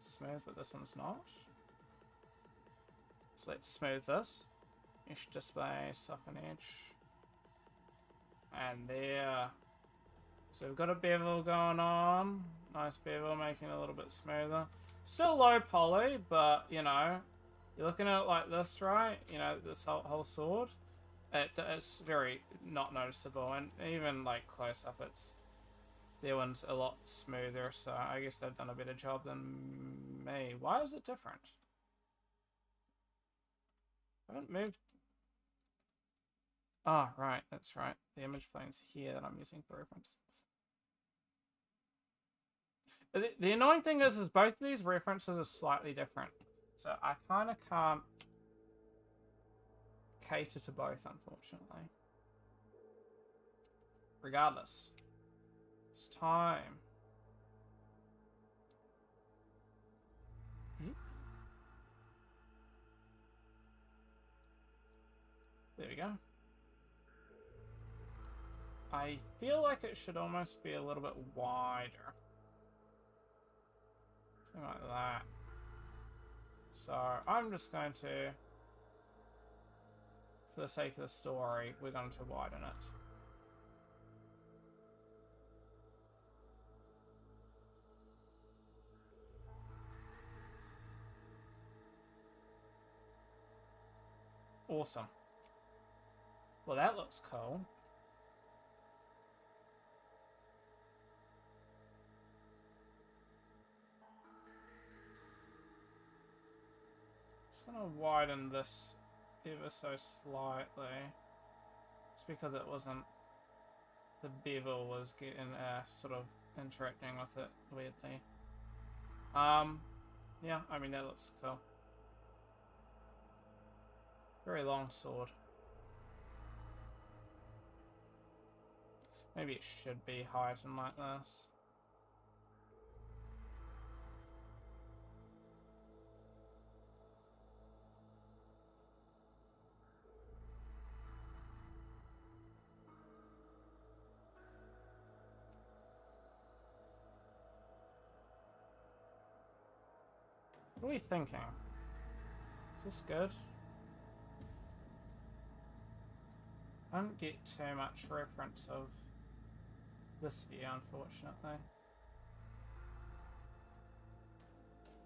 smooth, but this one's not. So let's smooth this. You should display soften edge. And there. So we've got a bevel going on. Nice bevel, making it a little bit smoother. Still low poly, but you know, you're looking at it like this, right? You know, this whole sword. It's very not noticeable, and even like close up, their one's a lot smoother. So I guess they've done a better job than me. Why is it different? I haven't moved. Ah, oh, right, that's right. The image plane's here that I'm using for reference. The annoying thing is both of these references are slightly different. So I kind of can't cater to both, unfortunately. Regardless, it's time. There we go. I feel like it should almost be a little bit wider. Something like that. So I'm just going to, for the sake of the story, we're going to widen it. Awesome. Well, that looks cool. Just gonna widen this ever so slightly, just because it wasn't, the bevel was getting sort of interacting with it weirdly. Yeah, I mean that looks cool. Very long sword. Maybe it should be heightened like this. What are we thinking? Is this good? I don't get too much reference of this view, unfortunately.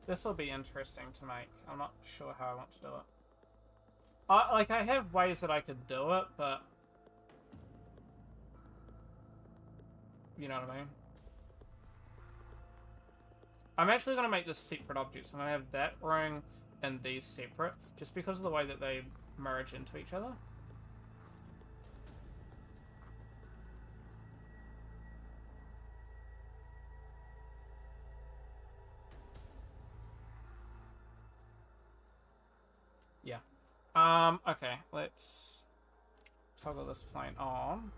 This will be interesting to make. I'm not sure how I want to do it. I have ways that I could do it, but... You know what I mean? I'm actually going to make this separate objects. I'm going to have that ring and these separate, just because of the way that they merge into each other. Yeah. Okay, let's toggle this plane on.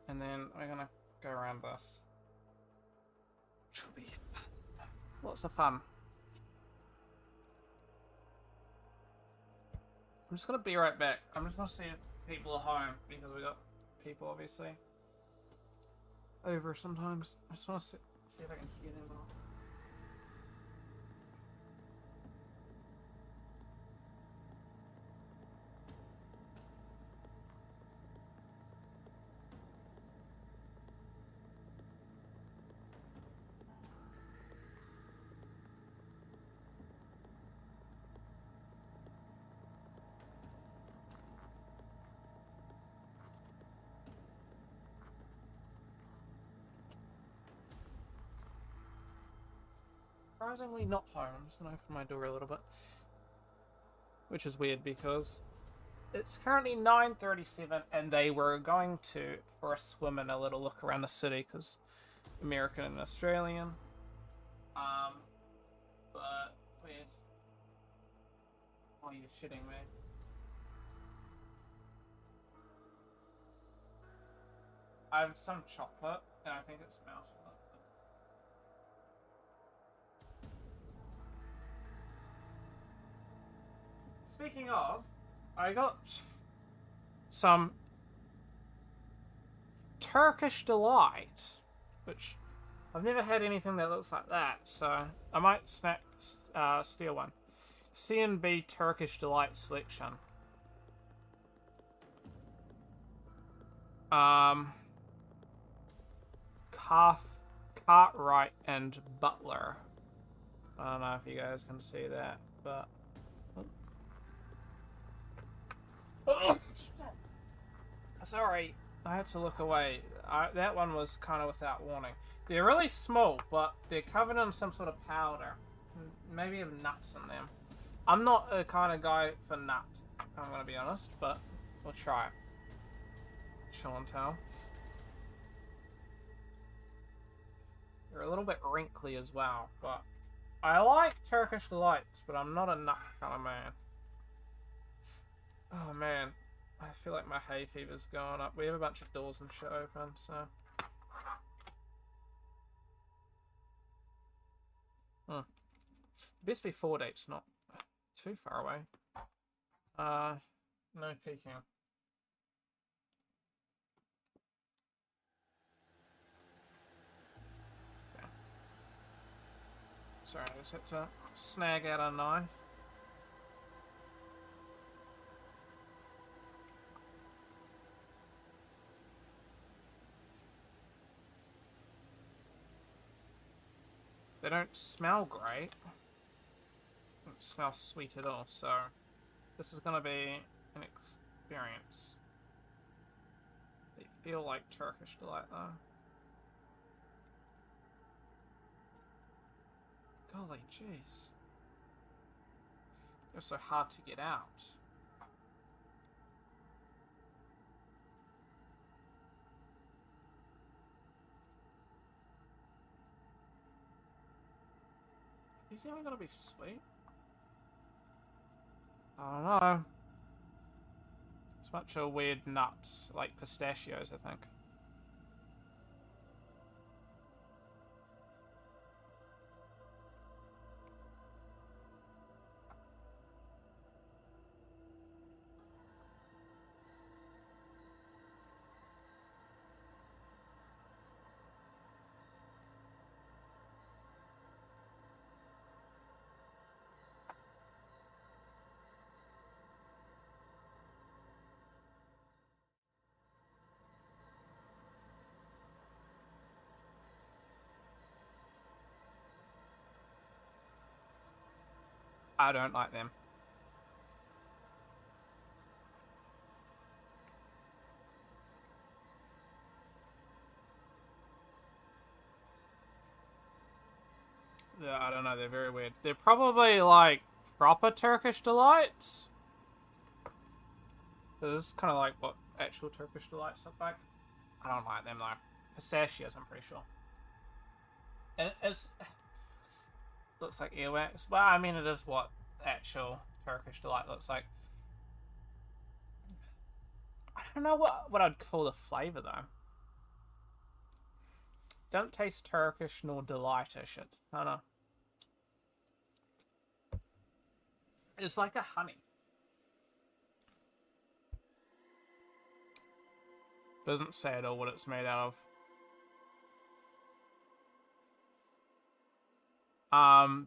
And then we're gonna go around this. Which will be lots of fun. I'm just gonna be right back. I'm just gonna see if people are home, because we got people obviously over sometimes. I just wanna see if I can hear them all. Surprisingly not home. I'm just gonna open my door a little bit. Which is weird because it's currently 9:37 and they were going for a swim and a little look around the city because American and Australian. But weird. Oh, you're shitting me. I have some chocolate and I think it's melted. Speaking of, I got some Turkish Delight, which I've never had anything that looks like that, so I might steal one. C&B Turkish Delight selection. Cartwright and Butler. I don't know if you guys can see that, but... Oh. Sorry, I had to look away. That one was kind of without warning. They're really small, but they're covered in some sort of powder. Maybe have nuts in them. I'm not a kind of guy for nuts, I'm going to be honest, but we'll try it. Show and tell. They're a little bit wrinkly as well, but I like Turkish Delights, but I'm not a nut kind of man. Oh man, I feel like my hay fever's going up. We have a bunch of doors and shit open, so... Best before date's not too far away. No peeking. Okay. Sorry, I just had to snag out a knife. They don't smell great. Don't smell sweet at all, so this is gonna be an experience. They feel like Turkish Delight though. Golly jeez. They're so hard to get out. Is he even gonna be sweet? I don't know. It's a bunch of weird nuts, like pistachios, I think. I don't like them. Yeah, I don't know, they're very weird. They're probably like proper Turkish delights. This is kind of like what actual Turkish delights look like. I don't like them though. Pistachios, I'm pretty sure. And it's looks like earwax. Well, I mean, it is what actual Turkish delight looks like. I don't know what I'd call the flavor though. Don't taste Turkish nor delightish. I don't know. It's like a honey. Doesn't say at all what it's made out of.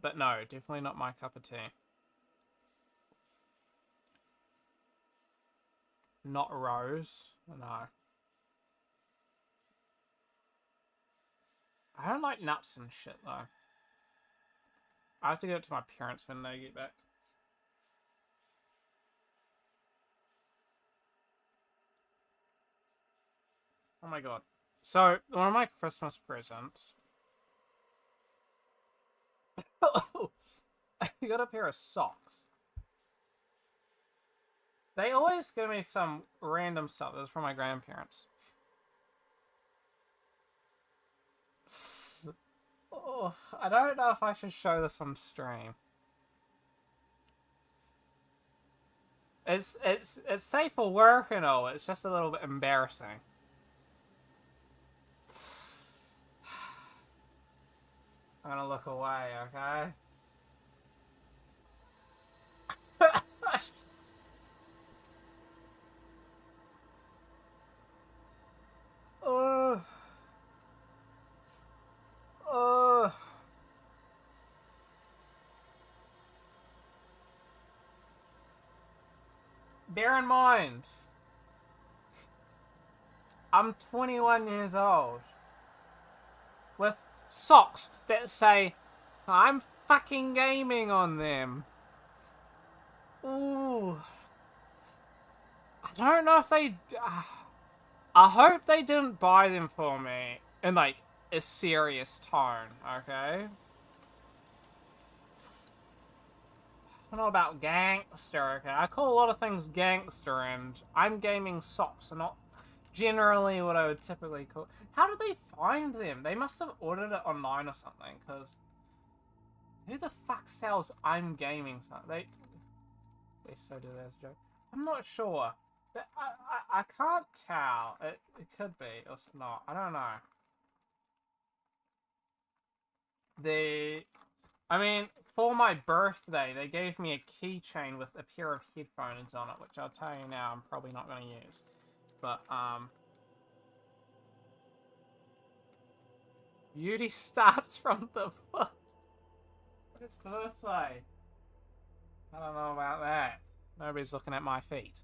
But no, definitely not my cup of tea. Not rose. No. I don't like nuts and shit though. I have to give it to my parents when they get back. Oh my god. So, one of my Christmas presents... I got a pair of socks. They always give me some random stuff. This is from my grandparents. Oh, I don't know if I should show this on stream. It's safe for work and all. It's just a little bit embarrassing. I'm gonna look away, okay? Bear in mind, I'm 21 years old with socks that say I'm fucking gaming on them. Ooh. I don't know if they... I hope they didn't buy them for me in, like, a serious tone, okay? I don't know about gangster, okay? I call a lot of things gangster, and I'm gaming socks, and not generally what I would typically call... How did they find them? They must have ordered it online or something, because... Who the fuck sells I'm gaming something? They so do that as a joke. I'm not sure. I can't tell. It could be, or it's not. I don't know. I mean, for my birthday, they gave me a keychain with a pair of headphones on it, which I'll tell you now I'm probably not going to use. But, beauty starts from the foot. What is first way? I don't know about that. Nobody's looking at my feet.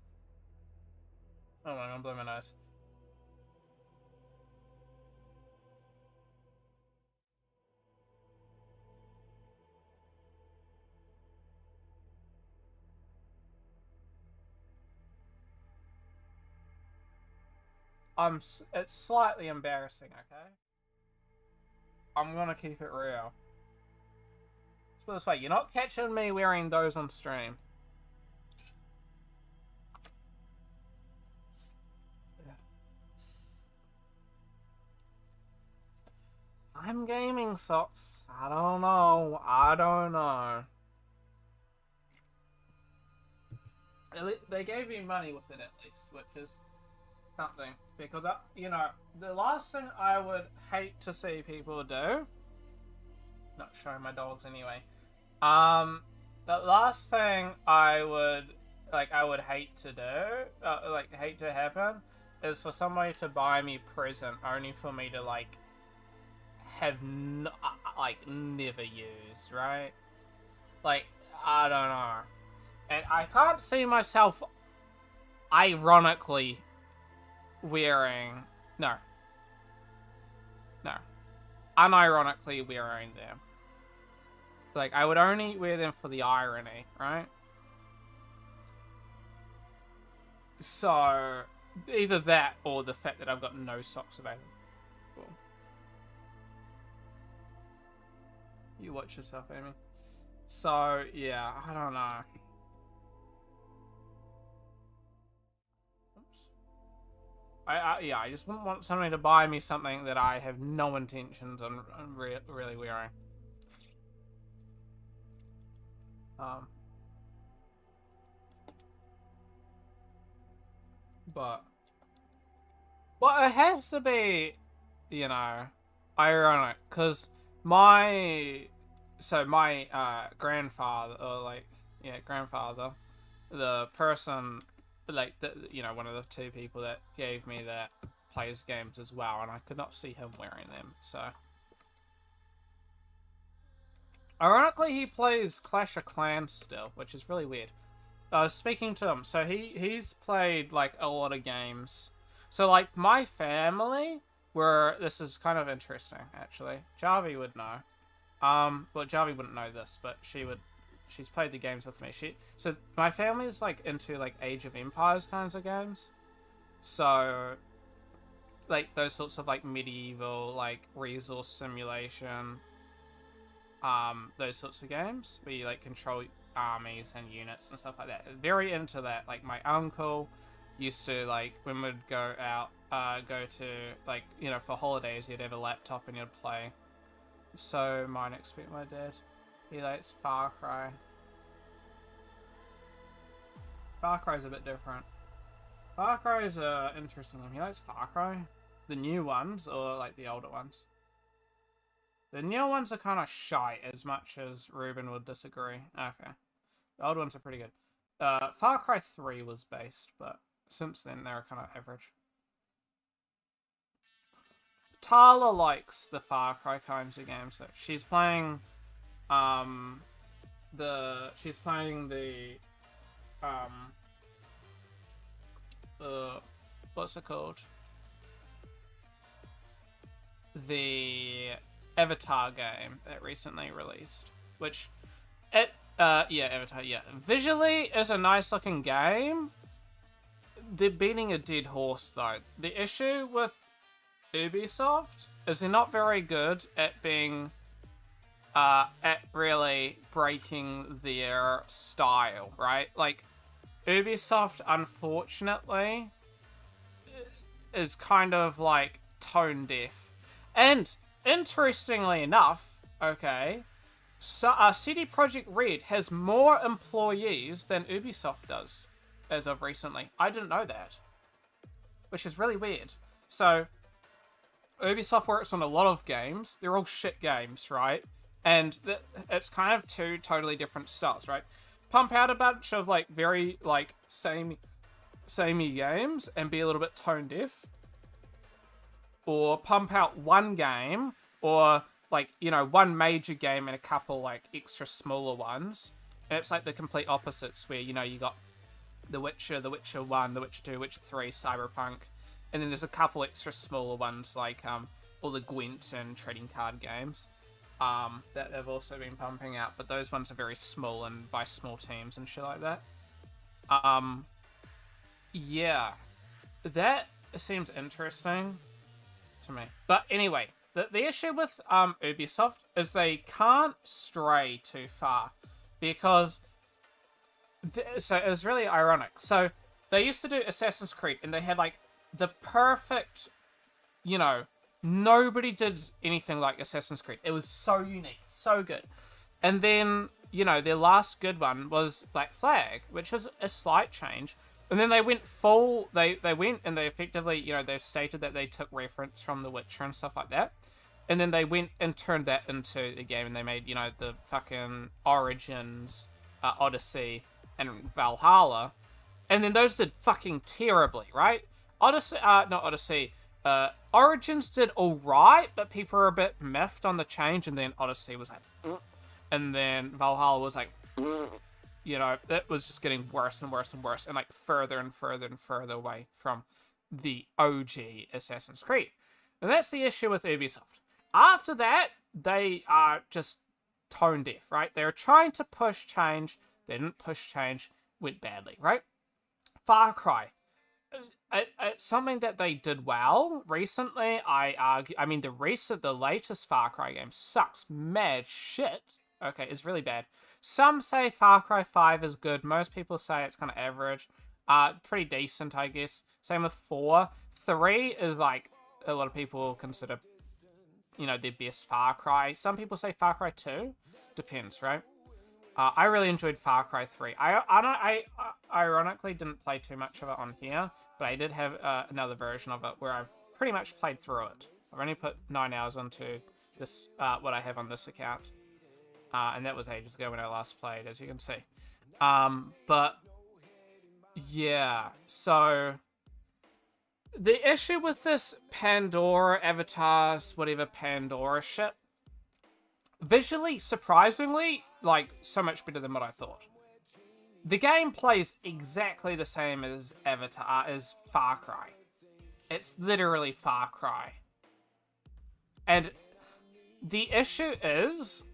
Oh my god, I'm blowing my nose. It's slightly embarrassing, okay? I'm gonna keep it real. Let's put it this way, you're not catching me wearing those on stream. I'm gaming socks. I don't know. They gave me money with it at least, which is something. Because, you know, the last thing I would hate to see people do... Not showing my dogs anyway. The last thing I would hate to do, hate to happen, is for somebody to buy me a present only for me to, have never used, right? Like, I don't know. And I can't see myself ironically wearing... No. Unironically wearing them. Like, I would only wear them for the irony, right? So, either that or the fact that I've got no socks available. Cool. You watch yourself, Amy. So, yeah, I don't know. Oops. I just wouldn't want somebody to buy me something that I have no intentions on really wearing. But it has to be, you know, ironic, because my grandfather, or like, yeah, grandfather, the person, like, one of the two people that gave me that plays games as well, and I could not see him wearing them, so. Ironically, he plays Clash of Clans still, which is really weird. I was speaking to him, so he's played, like, a lot of games. So, like, my family, this is kind of interesting, actually. Jarvi would know. Well, Jarvi wouldn't know this, but she's played the games with me. So, my family's, like, into, like, Age of Empires kinds of games. So, like, those sorts of, like, medieval, like, resource simulation, those sorts of games, where you, like, control armies and units and stuff like that. Very into that. Like, my uncle used to, like, when we'd go out, go to, like, for holidays, he'd have a laptop and he'd play. So mine expect my dad. He likes Far Cry. Far Cry's a bit different. Far Cry's interesting. He likes Far Cry. The new ones, or like the older ones? The new ones are kind of shite, as much as Ruben would disagree. Okay. The old ones are pretty good. Far Cry 3 was based, but since then they're kind of average. Tala likes the Far Cry kinds of games. So she's playing, what's it called? The Avatar game that recently released, which Avatar, yeah. Visually is a nice looking game. They're beating a dead horse though. The issue with Ubisoft is they're not very good at being at really breaking their style, right? Like, Ubisoft, unfortunately, is kind of like tone deaf. And interestingly enough, okay, so, CD Projekt Red has more employees than Ubisoft does as of recently. I didn't know that, which is really weird. So, Ubisoft works on a lot of games. They're all shit games, right? And it's kind of two totally different styles, right? Pump out a bunch of, like, very, like, samey games and be a little bit tone deaf. Or pump out one game, or, like, one major game and a couple, like, extra smaller ones. And it's, like, the complete opposites, where, you got The Witcher, The Witcher 1, The Witcher 2, Witcher 3, Cyberpunk. And then there's a couple extra smaller ones, like, all the Gwent and trading card games, that they've also been pumping out. But those ones are very small and by small teams and shit like that. Yeah. That seems interesting to me. But anyway, the issue with Ubisoft is they can't stray too far, because so it was really ironic. So they used to do Assassin's Creed, and they had, like, the perfect, nobody did anything like Assassin's Creed. It was so unique, so good. And then, their last good one was Black Flag, which was a slight change. And then they went full, they went and they effectively, they've stated that they took reference from The Witcher and stuff like that. And then they went and turned that into the game, and they made, the fucking Origins, Odyssey, and Valhalla. And then those did fucking terribly, right? Origins did alright, but people were a bit miffed on the change, and then Odyssey was like, and then Valhalla was like, it was just getting worse and worse and worse, and, like, further and further and further away from the OG Assassin's Creed. And that's the issue with Ubisoft. After that, they are just tone deaf, right? They were trying to push change. They didn't push change. Went badly, right? Far Cry. It's something that they did well recently. I argue. I mean, the latest Far Cry game sucks mad shit. Okay, it's really bad. Some say Far Cry 5 is good. Most people say it's kind of average. Pretty decent, I guess. Same with 4. 3 is like a lot of people consider, their best Far Cry. Some people say Far Cry 2. Depends, right? I really enjoyed Far Cry 3. I ironically didn't play too much of it on here, but I did have another version of it where I pretty much played through it. I've only put 9 hours into this, what I have on this account. And that was ages ago when I last played, as you can see. But, yeah, so the issue with this Pandora, Avatars, whatever Pandora shit, visually, surprisingly, like, so much better than what I thought. The game plays exactly the same as as Far Cry. It's literally Far Cry. And the issue is,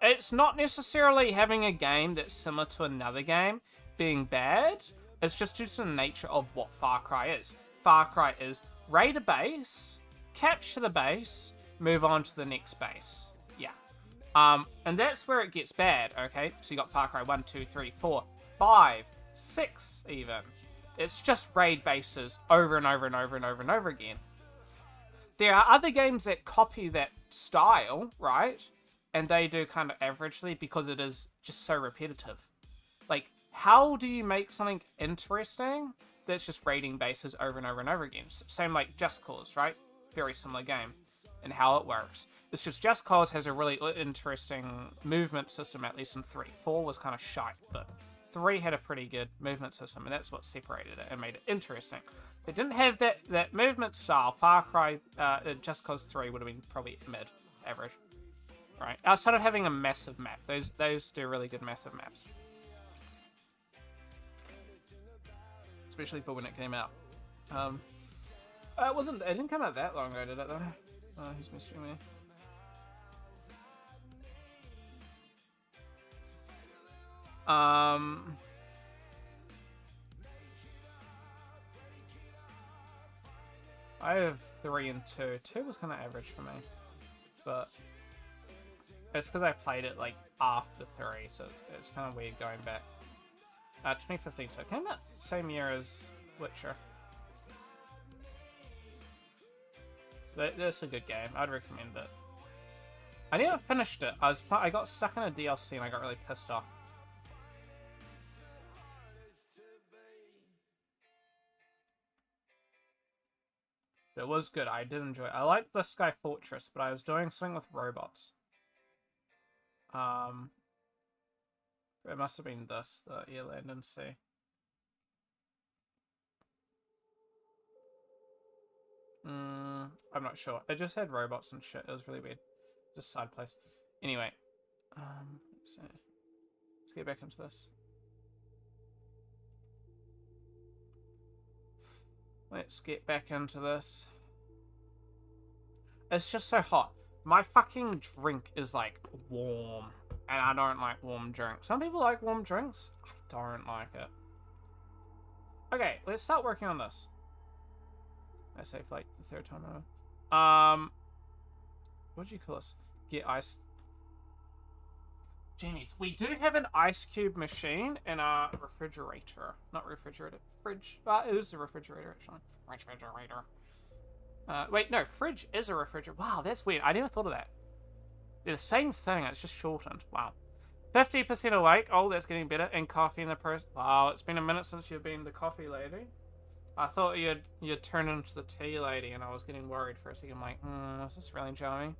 it's not necessarily having a game that's similar to another game being bad. It's just due to the nature of what Far Cry is. Far Cry is raid a base, capture the base, move on to the next base. Yeah. And that's where it gets bad, okay? So you got Far Cry 1, 2, 3, 4, 5, 6 even. It's just raid bases over and over and over and over and over again. There are other games that copy that style, right? And they do kind of averagely because it is just so repetitive. Like, how do you make something interesting that's just raiding bases over and over and over again? Same like Just Cause, right? Very similar game and how it works. It's just Cause has a really interesting movement system, at least in 3. 4 was kind of shite, but 3 had a pretty good movement system, and that's what separated it and made it interesting. If it didn't have that movement style, Far Cry, Just Cause 3 would have been probably mid-average. Right? Outside of having a massive map. Those do really good massive maps. Especially for when it came out. It didn't come out that long ago, did it though? Oh, who's messaging me? I have 3 and 2. 2 was kind of average for me. But it's because I played it like after 3, so it's kind of weird going back. 2015, so it came out same year as Witcher. That's a good game. I'd recommend it. I never finished it. I got stuck in a DLC and I got really pissed off. It was good. I did enjoy it. I liked the Sky Fortress, but I was doing something with robots. It must have been this, the Air, Land, and Sea. I'm not sure. It just had robots and shit. It was really weird. Just side place. Anyway, let's get back into this. Let's get back into this. It's just so hot. My fucking drink is like warm. And I don't like warm drinks. Some people like warm drinks. I don't like it. Okay, let's start working on this. I say for like the 3rd time now. What do you call this? Get ice. Genius. We do have an ice cube machine in our refrigerator. Not refrigerator. Fridge. It is a refrigerator, actually. Refrigerator. Wait, no. Fridge is a refrigerator. Wow, that's weird. I never thought of that. They're the same thing. It's just shortened. Wow. 50% awake. Oh, that's getting better. And coffee in the process. Wow, it's been a minute since you've been the coffee lady. I thought you'd turn into the tea lady, and I was getting worried for a second. I'm like, is this really charming?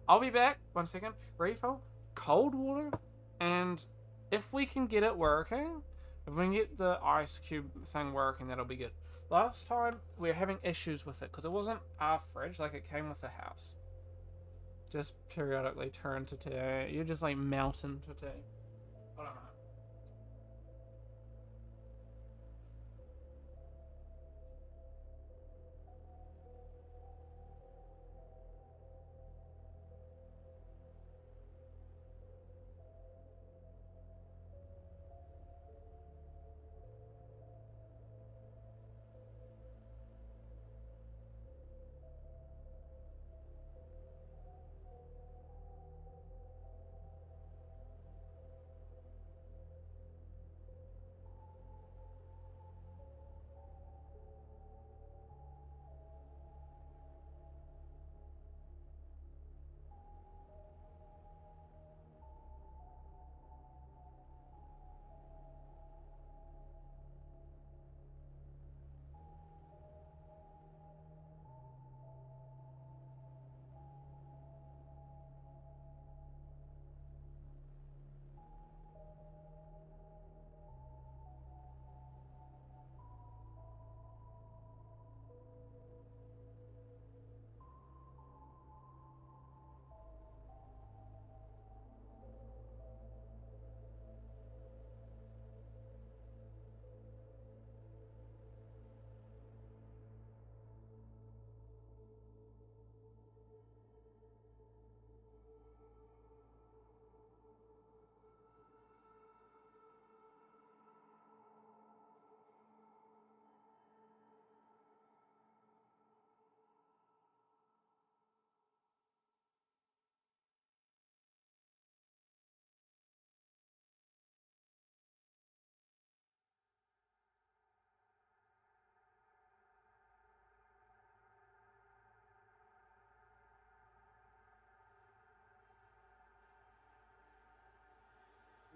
I'll be back. 1 second. Refill. Cold water. And if we can get it working, if we can get the ice cube thing working, that'll be good. Last time, we were having issues with it, because it wasn't our fridge, like it came with the house. Just periodically turn to tea. You're just like melting to tea. Hold on a minute.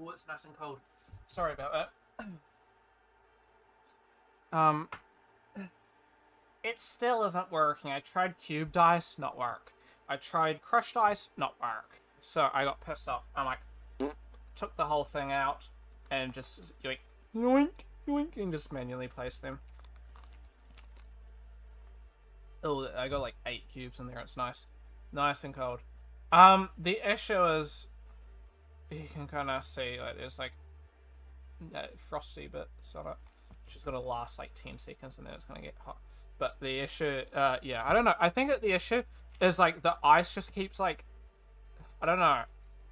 Oh, it's nice and cold. Sorry about that. It still isn't working. I tried cubed ice, not work. I tried crushed ice, not work. So I got pissed off. I'm like, took the whole thing out and just yoink, yoink, yoink, and just manually placed them. Oh, I got like 8 cubes in there. It's nice. Nice and cold. The issue is, you can kind of see, like, there's like frosty bits on it. She's gonna last like 10 seconds and then it's gonna get hot. But the issue, yeah, I don't know. I think that the issue is like the ice just keeps like, I don't know,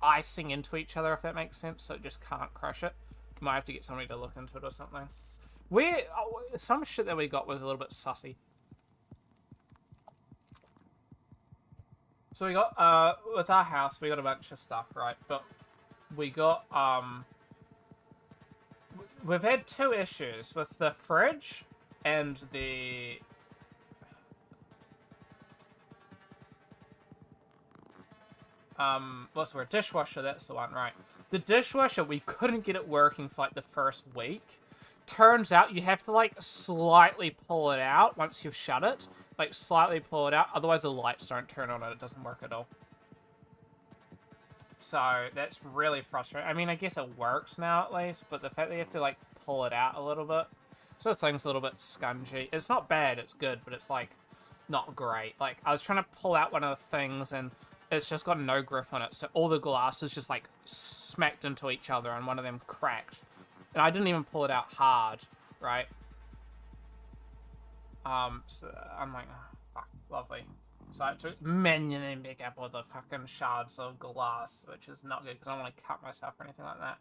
icing into each other, if that makes sense. So it just can't crush it. Might have to get somebody to look into it or something. Some shit that we got was a little bit sussy. So we got, with our house, we got a bunch of stuff, right? But we got, we've had 2 issues with the fridge and the... what's the word? Dishwasher, that's the one, right. The dishwasher, we couldn't get it working for, like, the first week. Turns out you have to, like, slightly pull it out once you've shut it. Like, slightly pull it out, otherwise the lights don't turn on and it doesn't work at all. So, that's really frustrating. I mean, I guess it works now, at least, but the fact that you have to, like, pull it out a little bit, so the thing's a little bit scungy. It's not bad, it's good, but it's, like, not great. Like, I was trying to pull out one of the things, and it's just got no grip on it, so all the glass is just, like, smacked into each other, and one of them cracked. And I didn't even pull it out hard, right? So I'm like, oh, fuck, lovely. So I had to manually pick up all the fucking shards of glass, which is not good, because I don't want to cut myself or anything like that.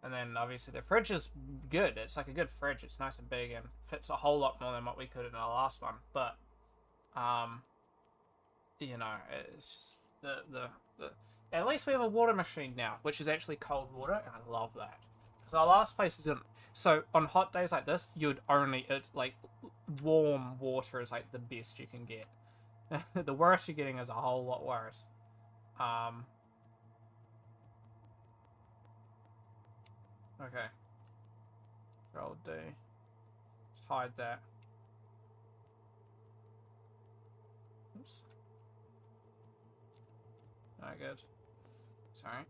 And then, obviously, the fridge is good. It's like a good fridge. It's nice and big and fits a whole lot more than what we could in our last one. But, you know, it's just the at least we have a water machine now, which is actually cold water, and I love that. Because our last place didn't. So, on hot days like this, you'd only, like, warm water is, like, the best you can get. The worst you're getting is a whole lot worse. Okay. Roll D. Let's hide that. Oops. Not good. Sorry.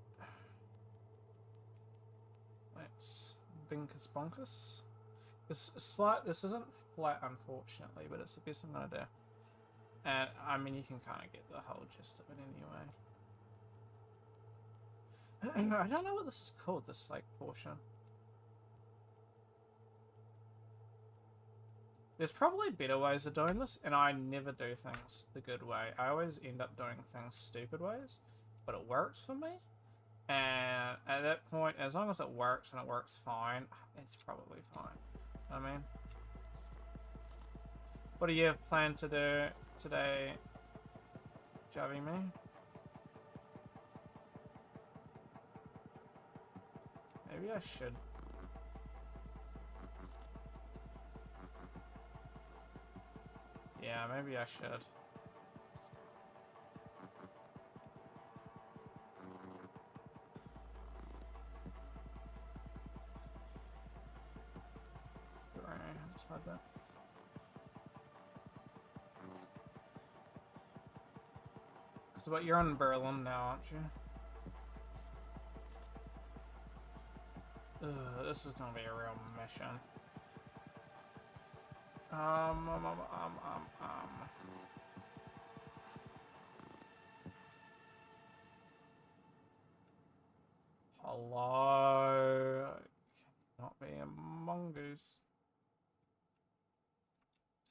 Let's Binkus Bonkus. This isn't flat, unfortunately, but it's the best I'm gonna do. And, I mean, you can kind of get the whole gist of it anyway. I don't know what this is called, this, like, portion. There's probably better ways of doing this, and I never do things the good way. I always end up doing things stupid ways, but it works for me. And at that point, as long as it works and it works fine, it's probably fine. I mean, what do you have planned to do today, Javi me? Maybe I should. Yeah, maybe I should. Sorry, I just had that. So, but you're in Berlin now, aren't you? Ugh, this is gonna be a real mission. Hello? Cannot be a mongoose.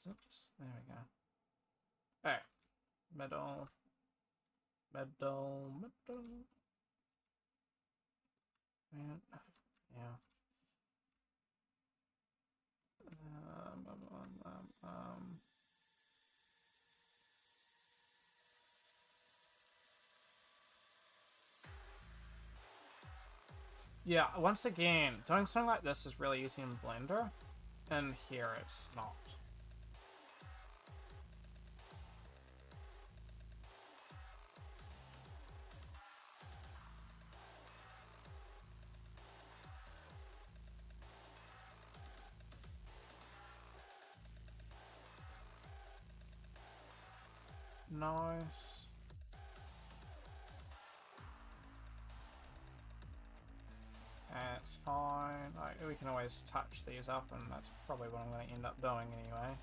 There we go. Alright. Middle. Yeah. Yeah, once again, doing something like this is really easy in Blender, and here it's not. Nice. That's fine. Like, we can always touch these up, and that's probably what I'm going to end up doing anyway.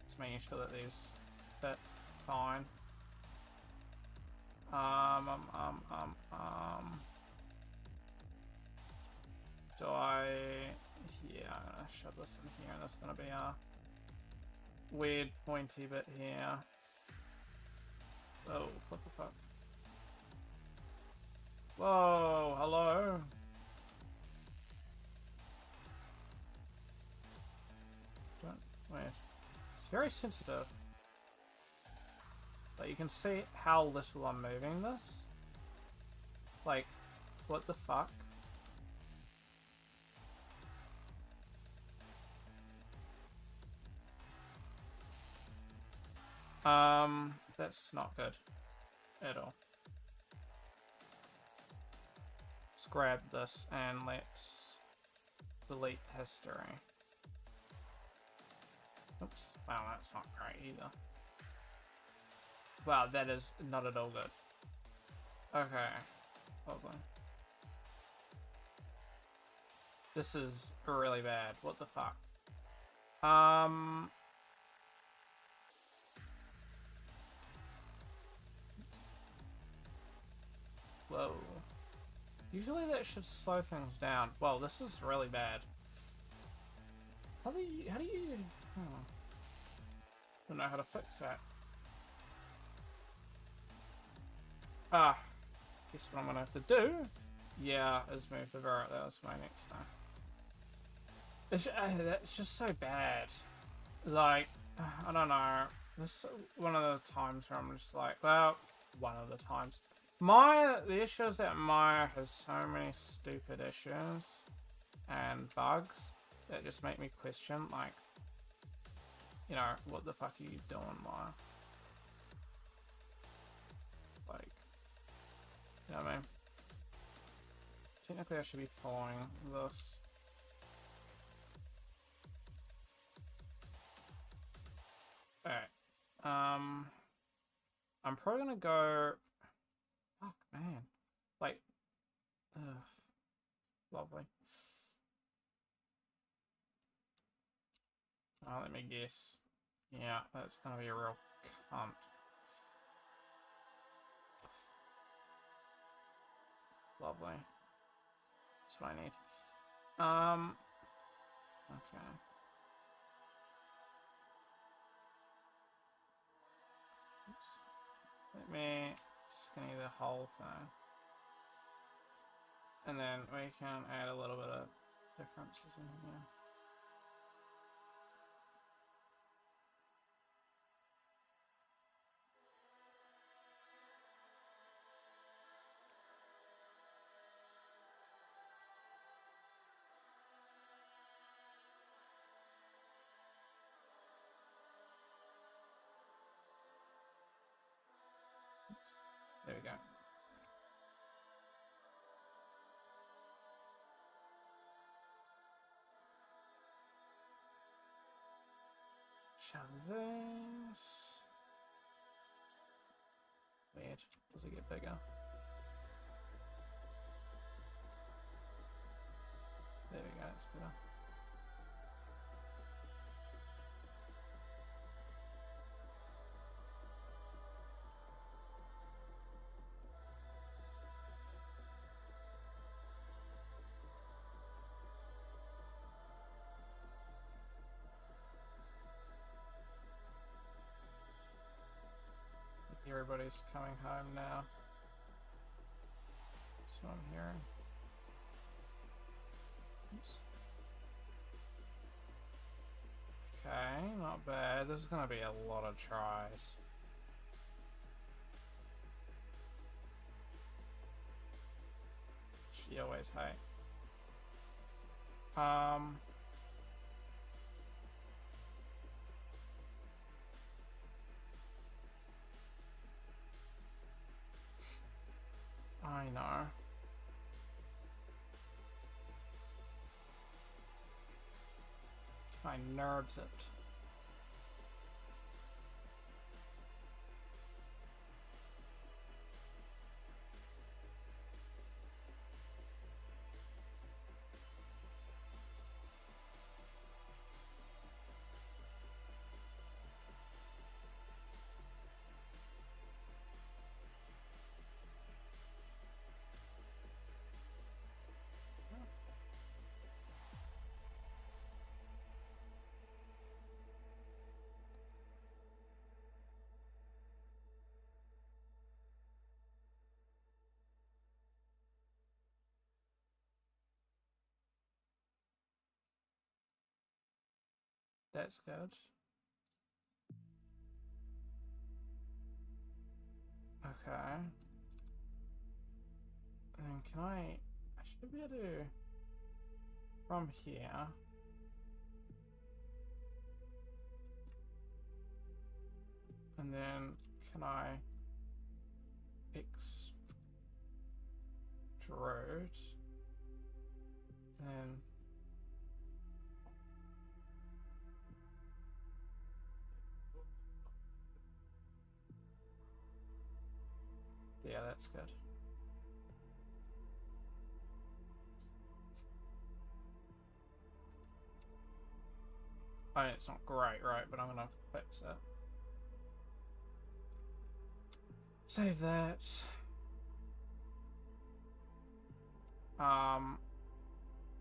Just making sure that these fit fine. Do I... Yeah, I'm gonna shove this in here, and there's gonna be a weird pointy bit here. Oh, what the fuck? Whoa, hello? Wait. It's very sensitive. But you can see how little I'm moving this. Like, what the fuck? That's not good at all. Let's grab this and let's delete history. Oops. Wow, that's not great either. Wow, that is not at all good. Okay. Lovely. This is really bad. What the fuck? Whoa. Usually that should slow things down. Well, this is really bad. How do you... Don't know how to fix that. Ah. Guess what I'm gonna have to do? Yeah, is move the Varrock. That was my next thing. It's just so bad. Like, I don't know. This is one of the times where I'm just like, well, one of the times. The issue is that Maya has so many stupid issues and bugs that just make me question, like, you know, what the fuck are you doing, Maya? Like, you know what I mean? Technically, I should be following this. Alright. I'm probably gonna go... Fuck, man. Like... Lovely. Oh, let me guess. Yeah, that's gonna be a real cunt. Lovely. That's what I need. Okay. Oops. Let me skinny the whole thing. And then we can add a little bit of differences in here. There we go. Shove this. Weird. Does it get bigger? There we go, it's better. Everybody's coming home now. That's what I'm hearing. Oops. Okay, not bad. This is gonna be a lot of tries. She always hate. I know. My nerves it. That's good. Okay. And then can I should be able to, from here. And then can I extrude? And then yeah, that's good. I mean, it's not great, right? But I'm gonna fix it. Save that.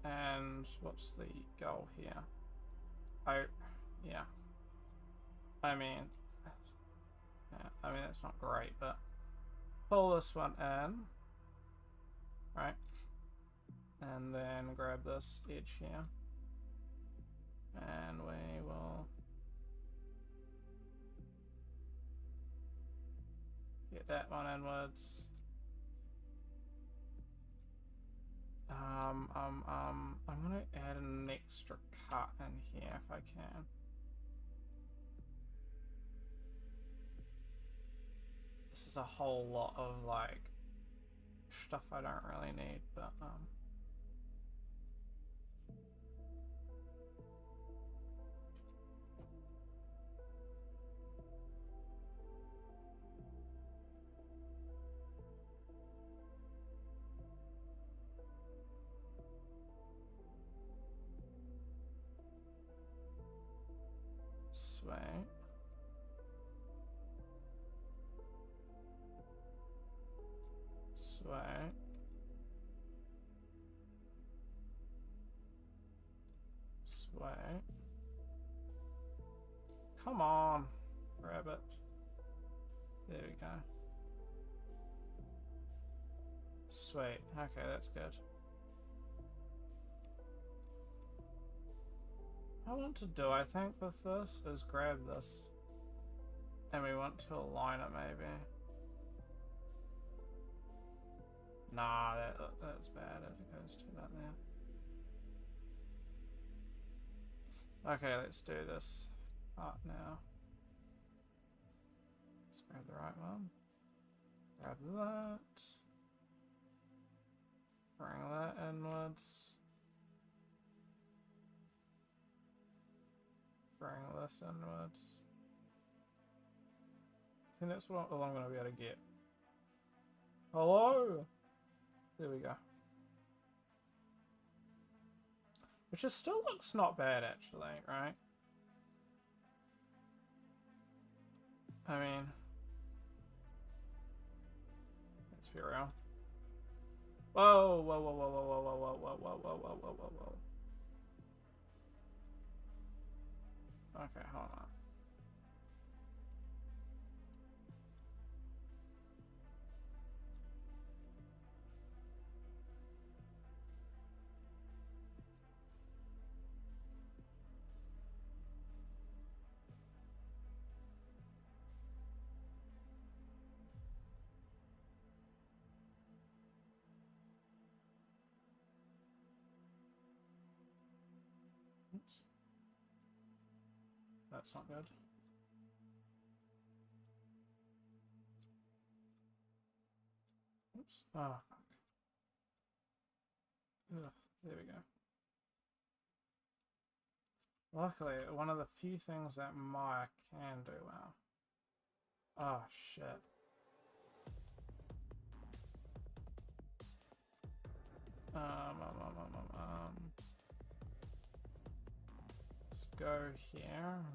And what's the goal here? Oh, yeah. I mean, that's not great, but pull this one in, right? And then grab this edge here. And we will get that one inwards. I'm gonna add an extra cut in here if I can. This is a whole lot of like stuff I don't really need, but sweet. Sweet. Sweet. Come on, rabbit. There we go. Sweet. Okay, that's good. What I want to do, I think, with this is grab this. And we want to align it, maybe. Nah, that's bad. It goes to that there. Okay, let's do this part now. Let's grab the right one. Grab that. Bring that inwards. Bring this inwards. I think that's what all I'm going to be able to get. Hello? There we go. Which just still looks not bad, actually, right? I mean, let's be real. Whoa, whoa, whoa, whoa, whoa, whoa, whoa, whoa, whoa, whoa, whoa, whoa, whoa, whoa, whoa. Okay, hold on. Oops. That's not good. Oops. Oh, fuck. Ugh, there we go. Luckily, one of the few things that Maya can do well. Oh, shit. Let's go here.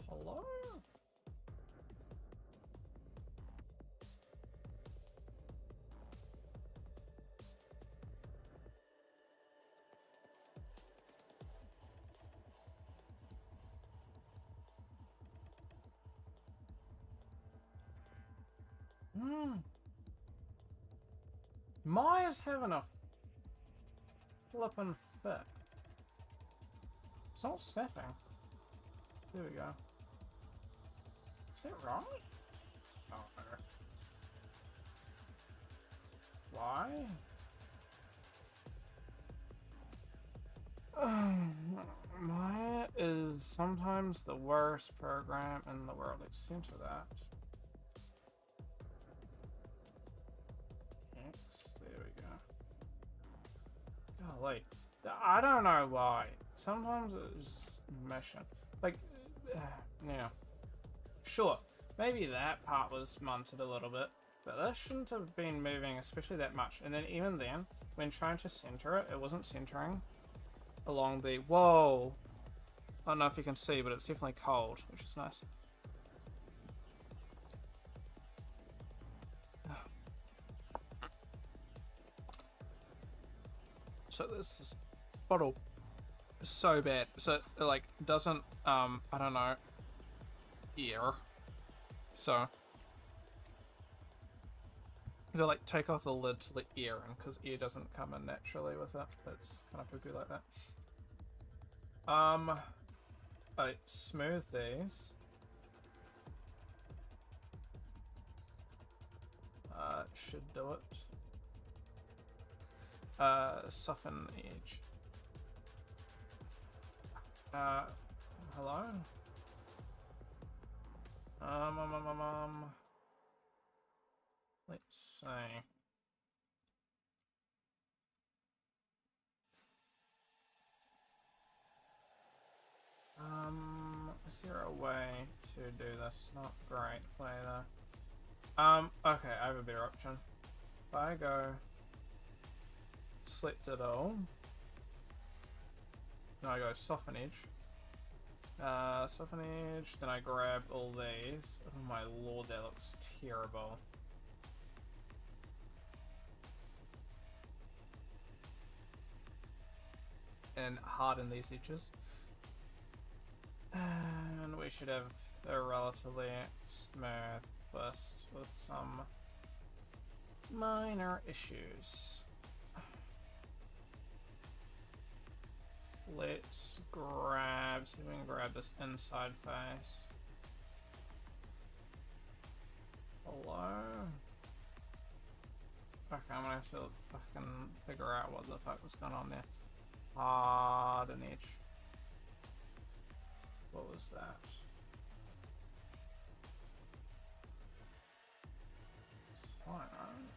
Hello? Maya's having a flippin' fit? It's not snapping. There we go. Is that right? Oh, no. Why? Maya is sometimes the worst program in the world. Let's see into that. X, there we go. Golly. I don't know why. Sometimes it's just meshing. Like, yeah. Sure, maybe that part was munted a little bit, but that shouldn't have been moving especially that much. And then even then, when trying to center it, it wasn't centering along the... Whoa! I don't know if you can see, but it's definitely cold, which is nice. So this bottle is so bad. So it like doesn't I don't know, air. So to like take off the lid to let air in, because air doesn't come in naturally with it. It's kind of poo-poo like that. I smooth these. Should do it. Soften edge. Hello? Let's see. Is there a way to do this? Not great way though. Okay, I have a better option. If I go select it all, then I go soften edge. Soften edge, then I grab all these. Oh my lord, that looks terrible. And harden these edges. And we should have a relatively smooth twist with some minor issues. Let's grab, see if we can grab this inside face. Hello? Okay, I'm gonna have to fucking figure out what the fuck was going on there. Harden edge. What was that? It's fine, right?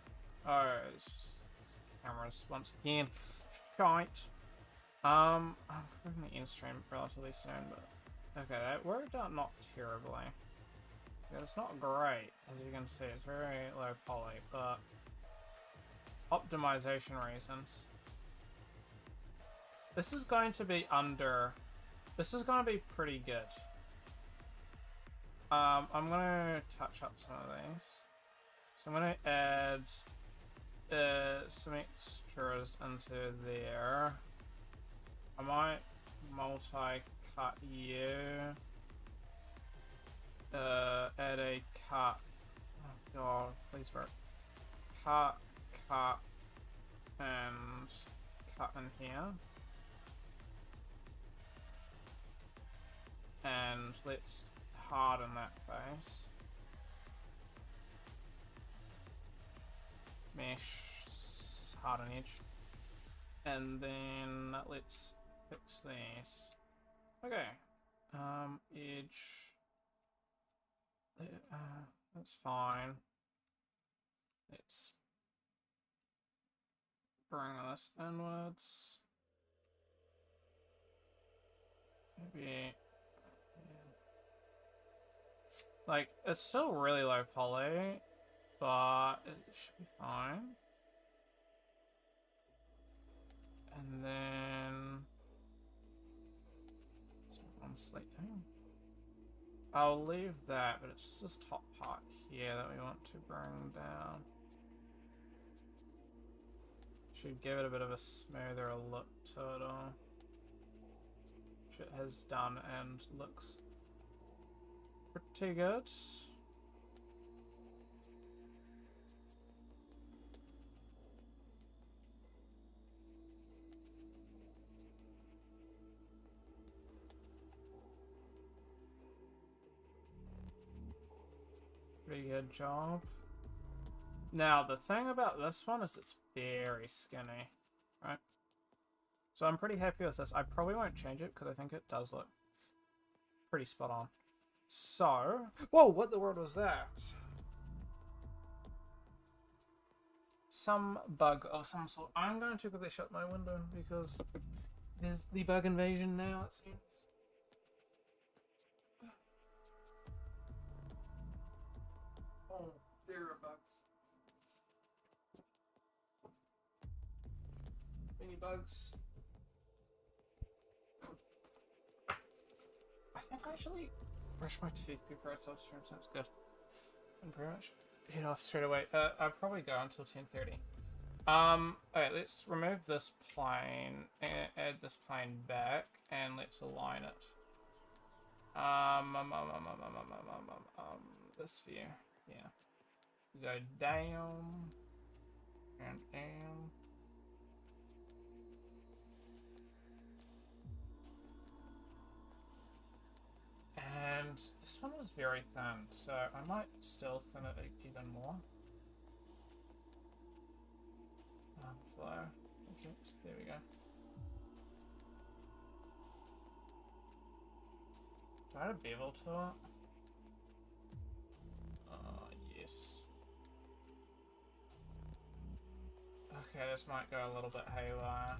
Oh, it's just cameras once again. Shite. I'm going to end stream relatively soon, but okay, that worked out not terribly. Yeah, it's not great, as you can see. It's very low poly, but optimization reasons. This is going to be under. This is going to be pretty good. I'm going to touch up some of these. So I'm going to add some extras into there. I might multi-cut you. Add a cut. Oh god, please work. Cut, and cut in here. And let's harden that face. Mesh, harden edge. And then let's fix these. Okay. Edge. That's fine. Let's bring this inwards. Maybe. Like, it's still really low poly, but it should be fine. And then I'm sleeping. I'll leave that, but it's just this top part here that we want to bring down. Should give it a bit of a smoother look to it all. Which it has done and looks pretty good. Pretty good job. Now, the thing about this one is it's very skinny, right? So I'm pretty happy with this. I probably won't change it because I think it does look pretty spot on. So, whoa, what the world was that? Some bug of some sort. I'm going to quickly shut my window because there's the bug invasion now, it seems. Oh, there are bugs. Mini bugs. I think I actually brush my teeth before I start stream. Sounds good. And pretty much head off straight away. I'll probably go until 10:30. Okay, let's remove this plane and add this plane back, and let's align it. This view, yeah. Go down and down. And this one was very thin, so I might still thin it even more. Flow. Okay, there we go. Do I add a bevel to it? Yes. Okay, this might go a little bit haywire.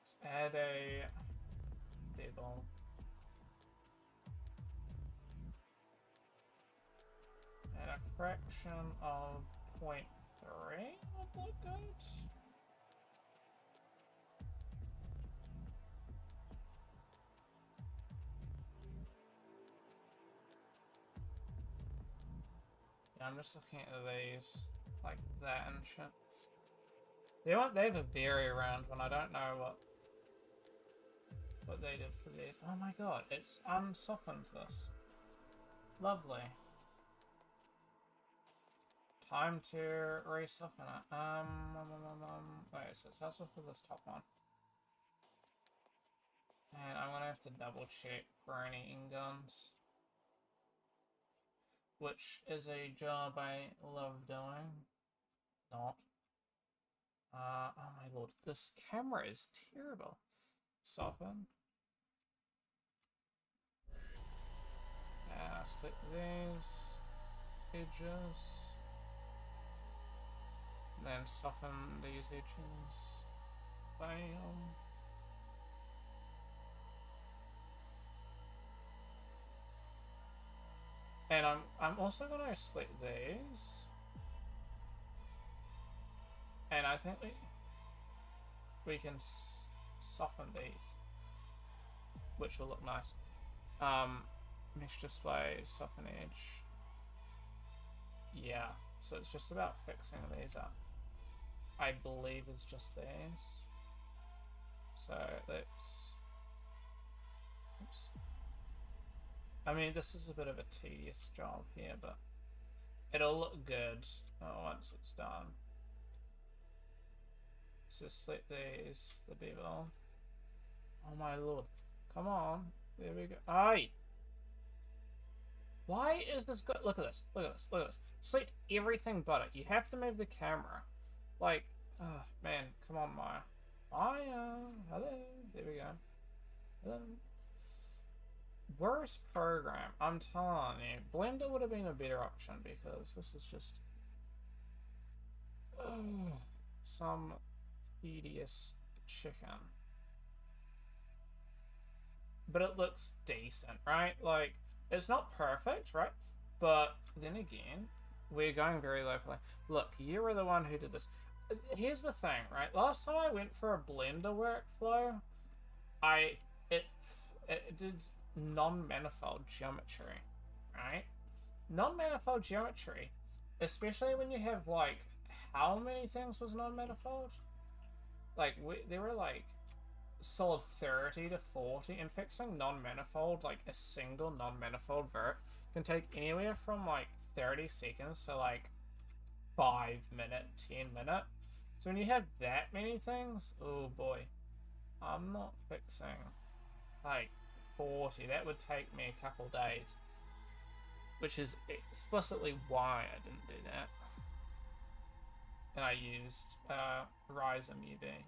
Let's add a bevel. And a fraction of 0.3 would look good. Yeah, I'm just looking at these like that and shit. They have a very round one. I don't know what they did for these. Oh my god, it's unsoftened this. Lovely. Time to re-soften it. Wait, so it starts off with this top one. And I'm gonna have to double check for any in-guns. Which is a job I love doing. Not. Oh my lord, this camera is terrible. Soften. Stick these edges. Then soften these edges. Bam. And I'm also gonna slit these. And I think we can soften these, which will look nice. Mesh display, soften edge. Yeah, so it's just about fixing these up. I believe it's just these. So let's. Oops. I mean, this is a bit of a tedious job here, but it'll look good once it's done. So slit these, the bevel. Oh my lord. Come on. There we go. Aye! Why is this good? Look at this. Look at this. Look at this. Select everything but it. You have to move the camera. Like, oh man, come on, Maya. Maya! Hello. There we go. Hello. Worst program. I'm telling you. Blender would have been a better option because this is just some tedious chicken. But it looks decent, right? Like, it's not perfect, right? But then again, we're going very locally. Look, you were the one who did this. Here's the thing, right? Last time I went for a Blender workflow, it did non-manifold geometry, right? Non-manifold geometry, especially when you have like how many things was non-manifold? Like there were like solid 30 to 40, and fixing non-manifold, like a single non-manifold vert, can take anywhere from like 30 seconds to like 5 minute, 10 minute. So when you have that many things, oh boy, I'm not fixing like 40. That would take me a couple days. Which is explicitly why I didn't do that. And I used Rhizome UV.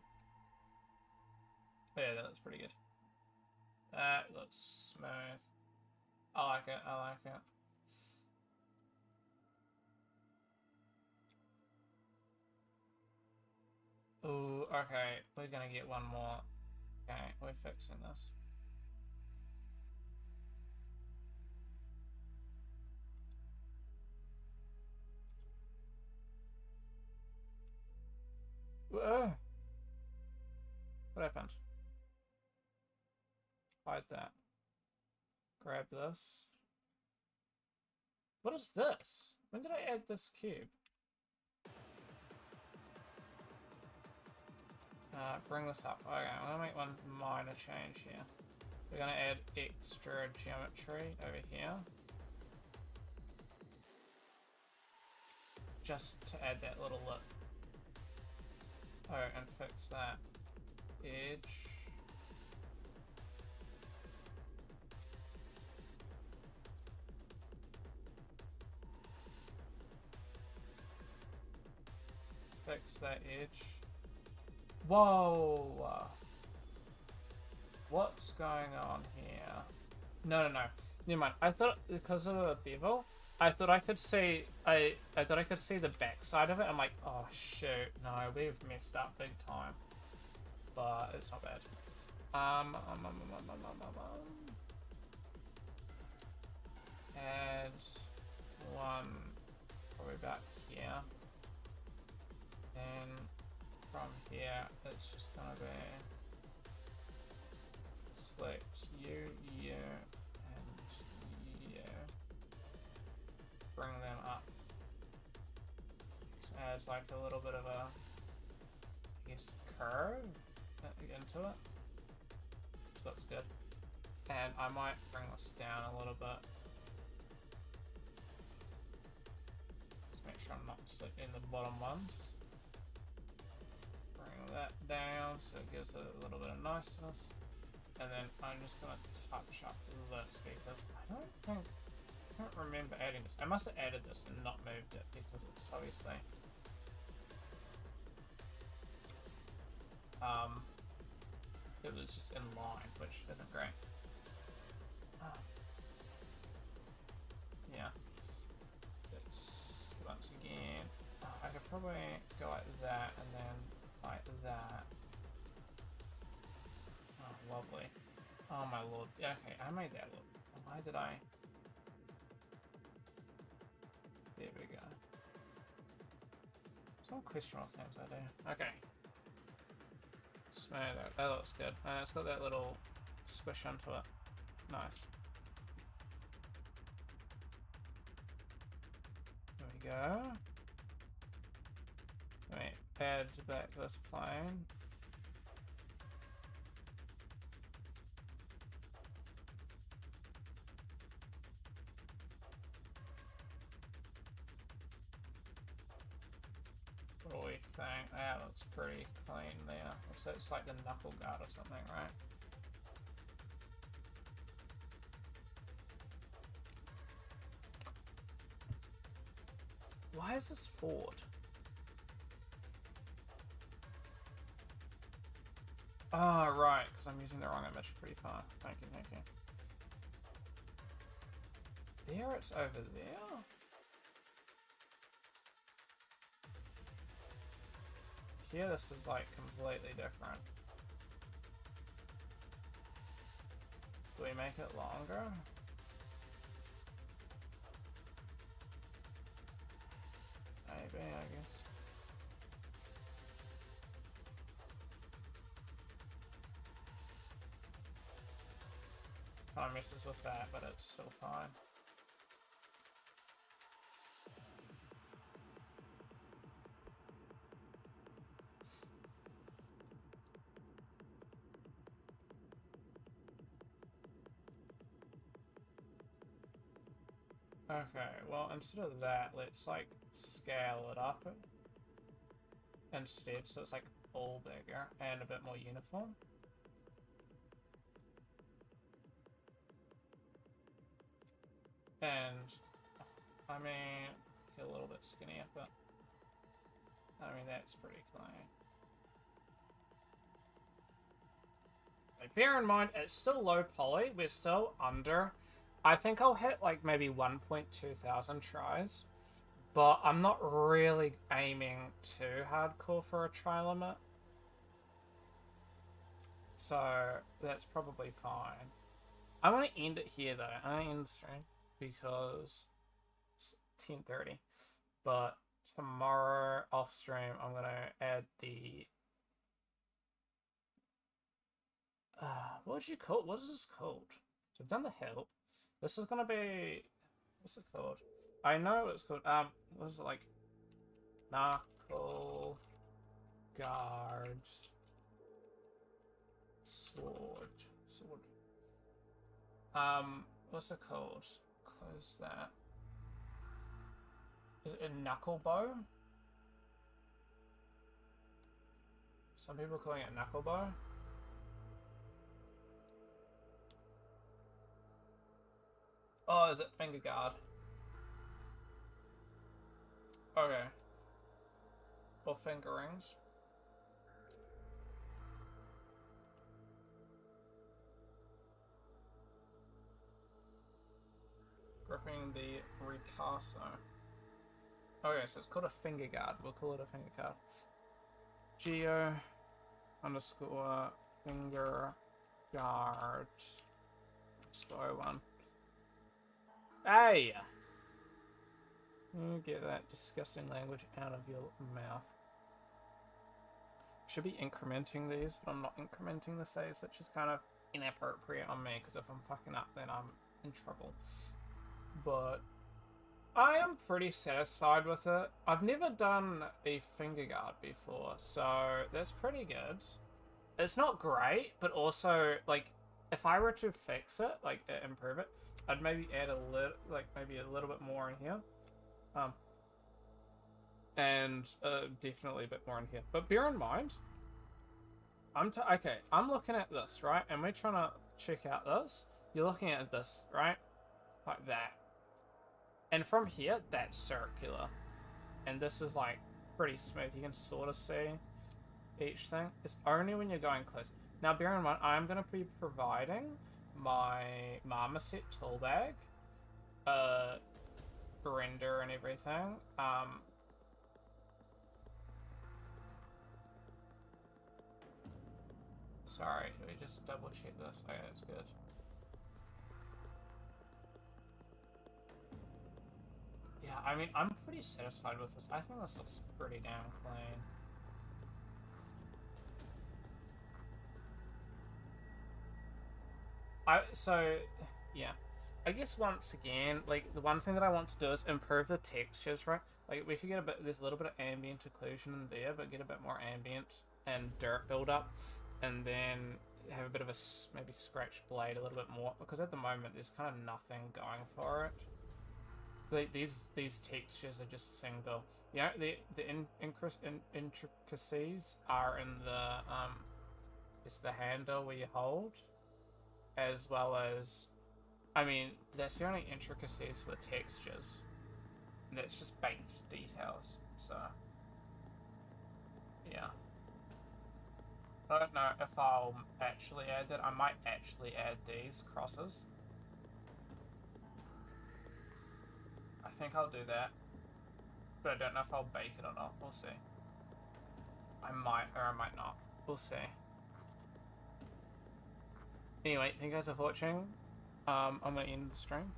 Oh, yeah, that looks pretty good. That looks smooth. I like it, I like it. Ooh, okay, we're gonna get one more. Okay, we're fixing this. Whoa. What happened? Hide that. Grab this. What is this? When did I add this cube? Bring this up. Okay, I'm gonna make one minor change here. We're gonna add extra geometry over here. Just to add that little lip. Oh, and fix that edge. Fix that edge. Whoa! What's going on here? No. Never mind. I thought because of the bevel, I thought I could see. I thought I could see the back side of it. I'm like, oh shoot, no, we've messed up big time. But it's not bad. Add one probably about here. Then from here, it's just gonna be select you, and you. Bring them up. Just adds like a little bit of a, I guess, curve into it. Which looks good. And I might bring this down a little bit. Just make sure I'm not selecting the bottom ones. Bring that down so it gives it a little bit of niceness. And then I'm just going to touch up this because I don't remember adding this. I must have added this and not moved it because it's obviously it was just in line, which isn't great. Yeah. It's once again. I could probably go like that and then like that. Oh, lovely. Oh my lord. Yeah, okay, I made that look. Why did I? There we go. Some questionable things I do. Okay. Smooth out. That looks good. And it's got that little squish onto it. Nice. There we go. Wait, add back this plane. What do we think? That looks pretty clean there. So it's like the knuckle guard or something, right? Why is this Ford? Oh, right, because I'm using the wrong image pretty far. Thank you, thank you. There, it's over there. Here, this is like completely different. Do we make it longer? Maybe, I guess. Kind of messes with that, but it's still fine. Okay, well, instead of that, let's like scale it up instead, so it's like all bigger and a bit more uniform. And, I mean, get a little bit skinnier, but, I mean, that's pretty clean. Like, bear in mind, it's still low poly, we're still under. I think I'll hit, like, maybe 1.2 thousand tries, but I'm not really aiming too hardcore for a try limit. So, that's probably fine. I want to end it here, though. I want to end the stream because it's 10:30. But tomorrow off stream, I'm going to add the... what is this called? So I've done the help. This is going to be... What's it called? I know what it's called. What is it, like? Knuckle Guard Sword. What's it called? Close that. Is it a knuckle bow? Some people are calling it knuckle bow. Oh, is it finger guard? Okay. Or fingerings. Gripping the Ricasso. Okay, so it's called a finger guard. We'll call it a finger guard. Geo underscore finger guard underscore 01. Hey! You get that disgusting language out of your mouth. Should be incrementing these, but I'm not incrementing the saves, which is kind of inappropriate on me, because if I'm fucking up, then I'm in trouble. But I am pretty satisfied with it. I've never done a finger guard before, so that's pretty good. It's not great, but also, like, if I were to fix it, like, improve it, I'd maybe add a little, like, maybe a little bit more in here. And definitely a bit more in here. But bear in mind, I'm looking at this, right? And we're trying to check out this. You're looking at this, right? Like that. And from here, that's circular. And this is, like, pretty smooth. You can sort of see each thing. It's only when you're going close. Now, bear in mind, I'm going to be providing my Marmoset tool bag, render and everything. Sorry, let me just double check this. Okay, that's good. Yeah, I mean, I'm pretty satisfied with this. I think this looks pretty damn clean. Yeah. I guess once again, like, the one thing that I want to do is improve the textures, right? Like, we could get there's a little bit of ambient occlusion in there, but get a bit more ambient and dirt build-up, and then have a bit of a, maybe scratch blade a little bit more, because at the moment, there's kind of nothing going for it. Like, these textures are just single. Yeah, the intricacies are in the, it's the handle where you hold, as well as, I mean, that's the only intricacies for the textures. And that's just baked details, so, yeah. I don't know if I'll actually add that. I might actually add these crosses. I think I'll do that. But I don't know if I'll bake it or not. We'll see. I might, or I might not. We'll see. Anyway, thank you guys for watching. I'm going to end the stream.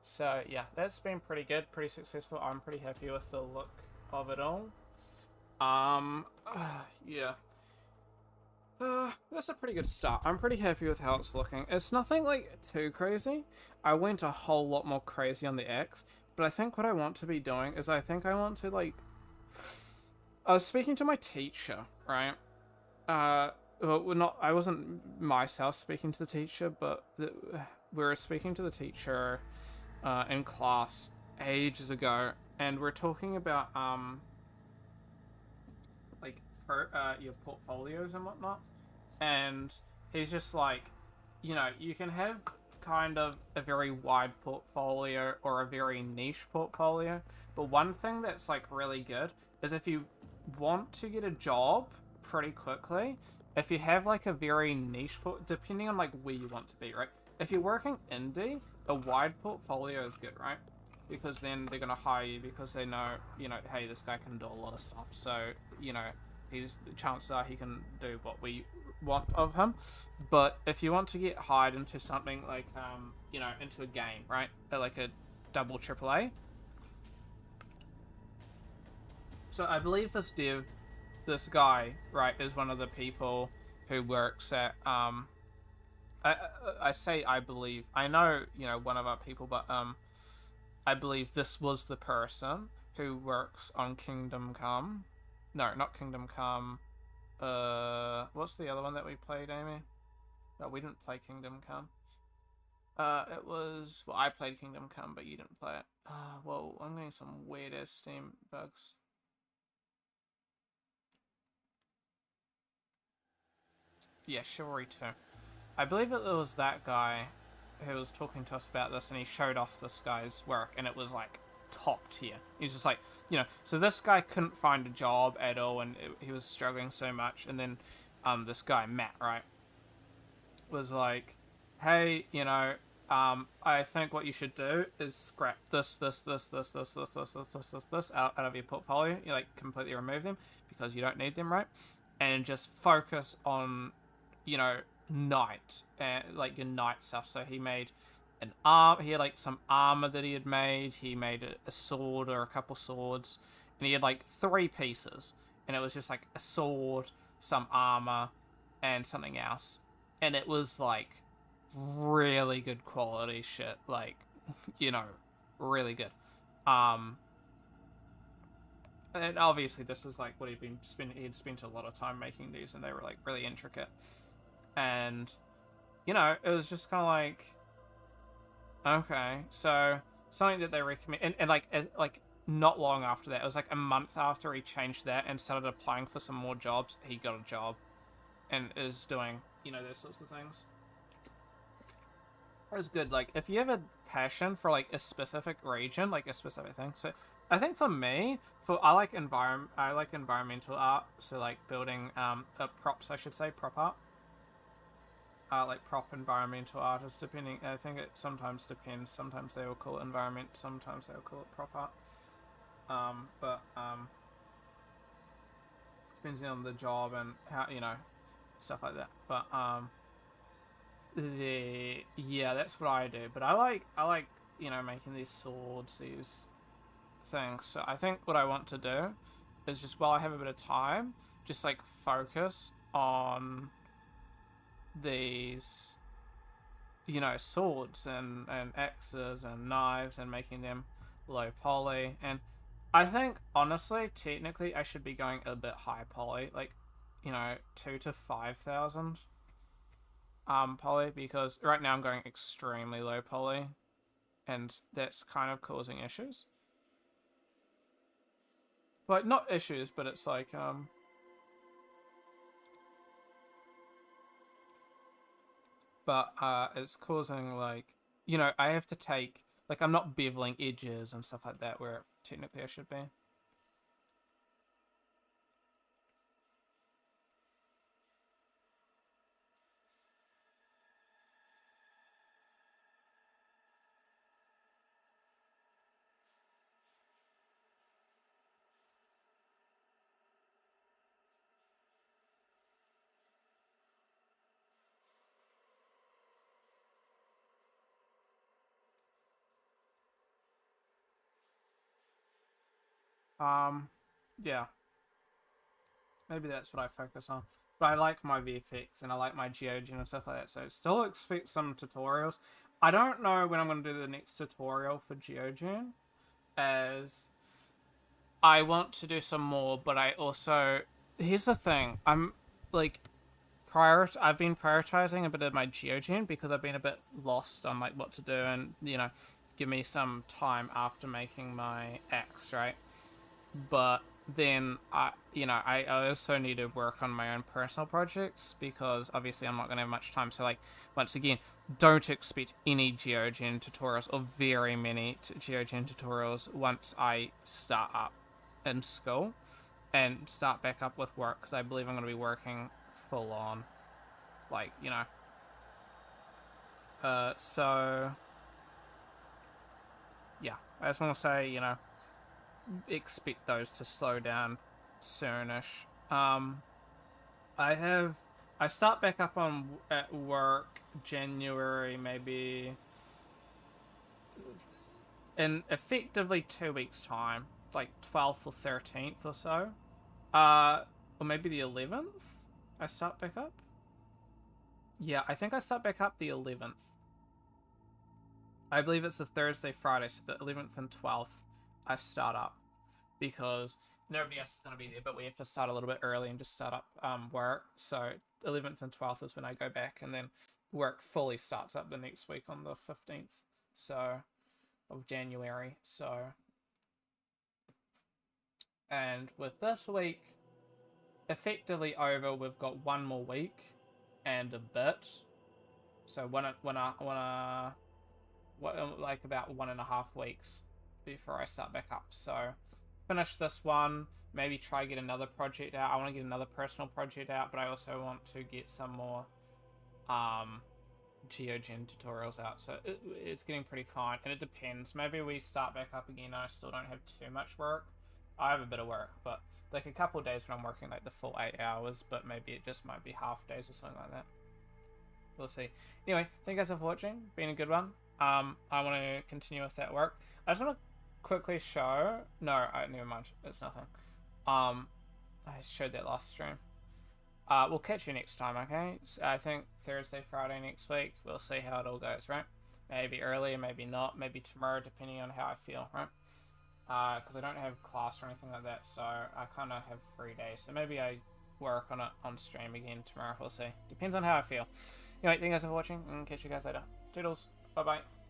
So, yeah, that's been pretty good, pretty successful. I'm pretty happy with the look of it all. Yeah. That's a pretty good start. I'm pretty happy with how it's looking. It's nothing, like, too crazy. I went a whole lot more crazy on the X, but I think what I want to be doing is I think I want to, like... I was speaking to my teacher, right? Well, I wasn't myself speaking to the teacher, but we were speaking to the teacher in class ages ago, and we're talking about, like, your portfolios and whatnot, and he's just like, you know, you can have kind of a very wide portfolio or a very niche portfolio, but one thing that's like really good is if you want to get a job pretty quickly, if you have like a very niche depending on like where you want to be, right? If you're working indie, a wide portfolio is good, right? Because then they're gonna hire you because they know, you know, hey, this guy can do a lot of stuff, so you know, the chances are he can do what we want of him. But if you want to get hired into something like you know, into a game, right, like a double AAA. So I believe this guy, right, is one of the people who works at I say I believe, I know, you know, one of our people, but I believe this was the person who works on Kingdom Come. No, not Kingdom Come. What's the other one that we played, Amy? No, we didn't play Kingdom Come. It was... Well, I played Kingdom Come, but you didn't play it. Well, I'm getting some weird-ass Steam bugs. Yeah, Chivalry 2. I believe it was that guy who was talking to us about this, and he showed off this guy's work, and it was, like, top tier. He's just like, you know, so this guy couldn't find a job at all, and he was struggling so much, and then this guy, Matt, right, was like, hey, you know, I think what you should do is scrap this out of your portfolio. You, like, completely remove them, because you don't need them, right? And just focus on, you know, knight, like your knight stuff. So he made an arm. He had like some armor that he had made. He made a sword or a couple swords, and he had like 3 pieces, and it was just like a sword, some armor, and something else, and it was like really good quality shit. Like, you know, really good. And obviously this is like what he'd been spending. He'd spent a lot of time making these, and they were like really intricate. And, you know, it was just kind of like, okay, so something that they recommend, and like, not long after that, it was like a month after he changed that and started applying for some more jobs, he got a job, and is doing, you know, those sorts of things. It was good. Like, if you have a passion for like a specific region, like a specific thing, so I think for me, I like environmental art, so like building props, I should say, prop art. Like prop environmental artists, depending. I think it sometimes depends. Sometimes they will call it environment. Sometimes they will call it prop art. But depends on the job and how, you know, stuff like that. But yeah, that's what I do. But I like you know, making these swords, these things. So I think what I want to do is just, while I have a bit of time, just like focus on these, you know, swords and axes and knives, and making them low poly. And I think, honestly, technically, I should be going a bit high poly, like, you know, 2,000 to 5,000 poly, because right now I'm going extremely low poly, and that's kind of causing issues. Like, not issues, but it's like but it's causing, like, you know, I have to take, like, I'm not beveling edges and stuff like that, where technically I should be. Yeah. Maybe that's what I focus on. But I like my VFX, and I like my Geogen and stuff like that, so still expect some tutorials. I don't know when I'm going to do the next tutorial for Geogen, as I want to do some more, but I also... Here's the thing, I'm, like, I've been prioritizing a bit of my Geogen, because I've been a bit lost on, like, what to do, and, you know, give me some time after making my axe, right? But then I also need to work on my own personal projects because obviously I'm not going to have much time. So like, once again, don't expect any GeoGen tutorials or very many GeoGen tutorials once I start up in school and start back up with work, because I believe I'm going to be working full on, like, so yeah, I just want to say, expect those to slow down soonish. I start back up at work January, maybe in effectively 2 weeks time, like 12th or 13th or so, or maybe the 11th. I start back up. Yeah, I think I start back up the 11th. I believe it's a Thursday, Friday, so the 11th and 12th I start up, because nobody else is going to be there, but we have to start a little bit early and just start up work. So 11th and 12th is when I go back, and then work fully starts up the next week on the 15th of January. So, and with this week effectively over, we've got one more week and a bit. So like about 1.5 weeks before I start back up. So finish this one, maybe try get another project out. I want to get another personal project out, but I also want to get some more GeoGen tutorials out. So it's getting pretty fine, and it depends. Maybe we start back up again and I still don't have too much work. I have a bit of work, but like a couple of days when I'm working like the full 8 hours, but maybe it just might be half days or something like that. We'll see. Anyway, thank you guys for watching. Been a good one. I want to continue with that work. I just want to quickly show. No, never mind. It's nothing. I showed that last stream. We'll catch you next time, okay? So I think Thursday, Friday next week. We'll see how it all goes, right? Maybe earlier, maybe not. Maybe tomorrow, depending on how I feel, right? Because I don't have class or anything like that, so I kind of have free days. So maybe I work on it on stream again tomorrow. We'll see. Depends on how I feel. Anyway, thank you guys for watching, and catch you guys later. Toodles. Bye-bye.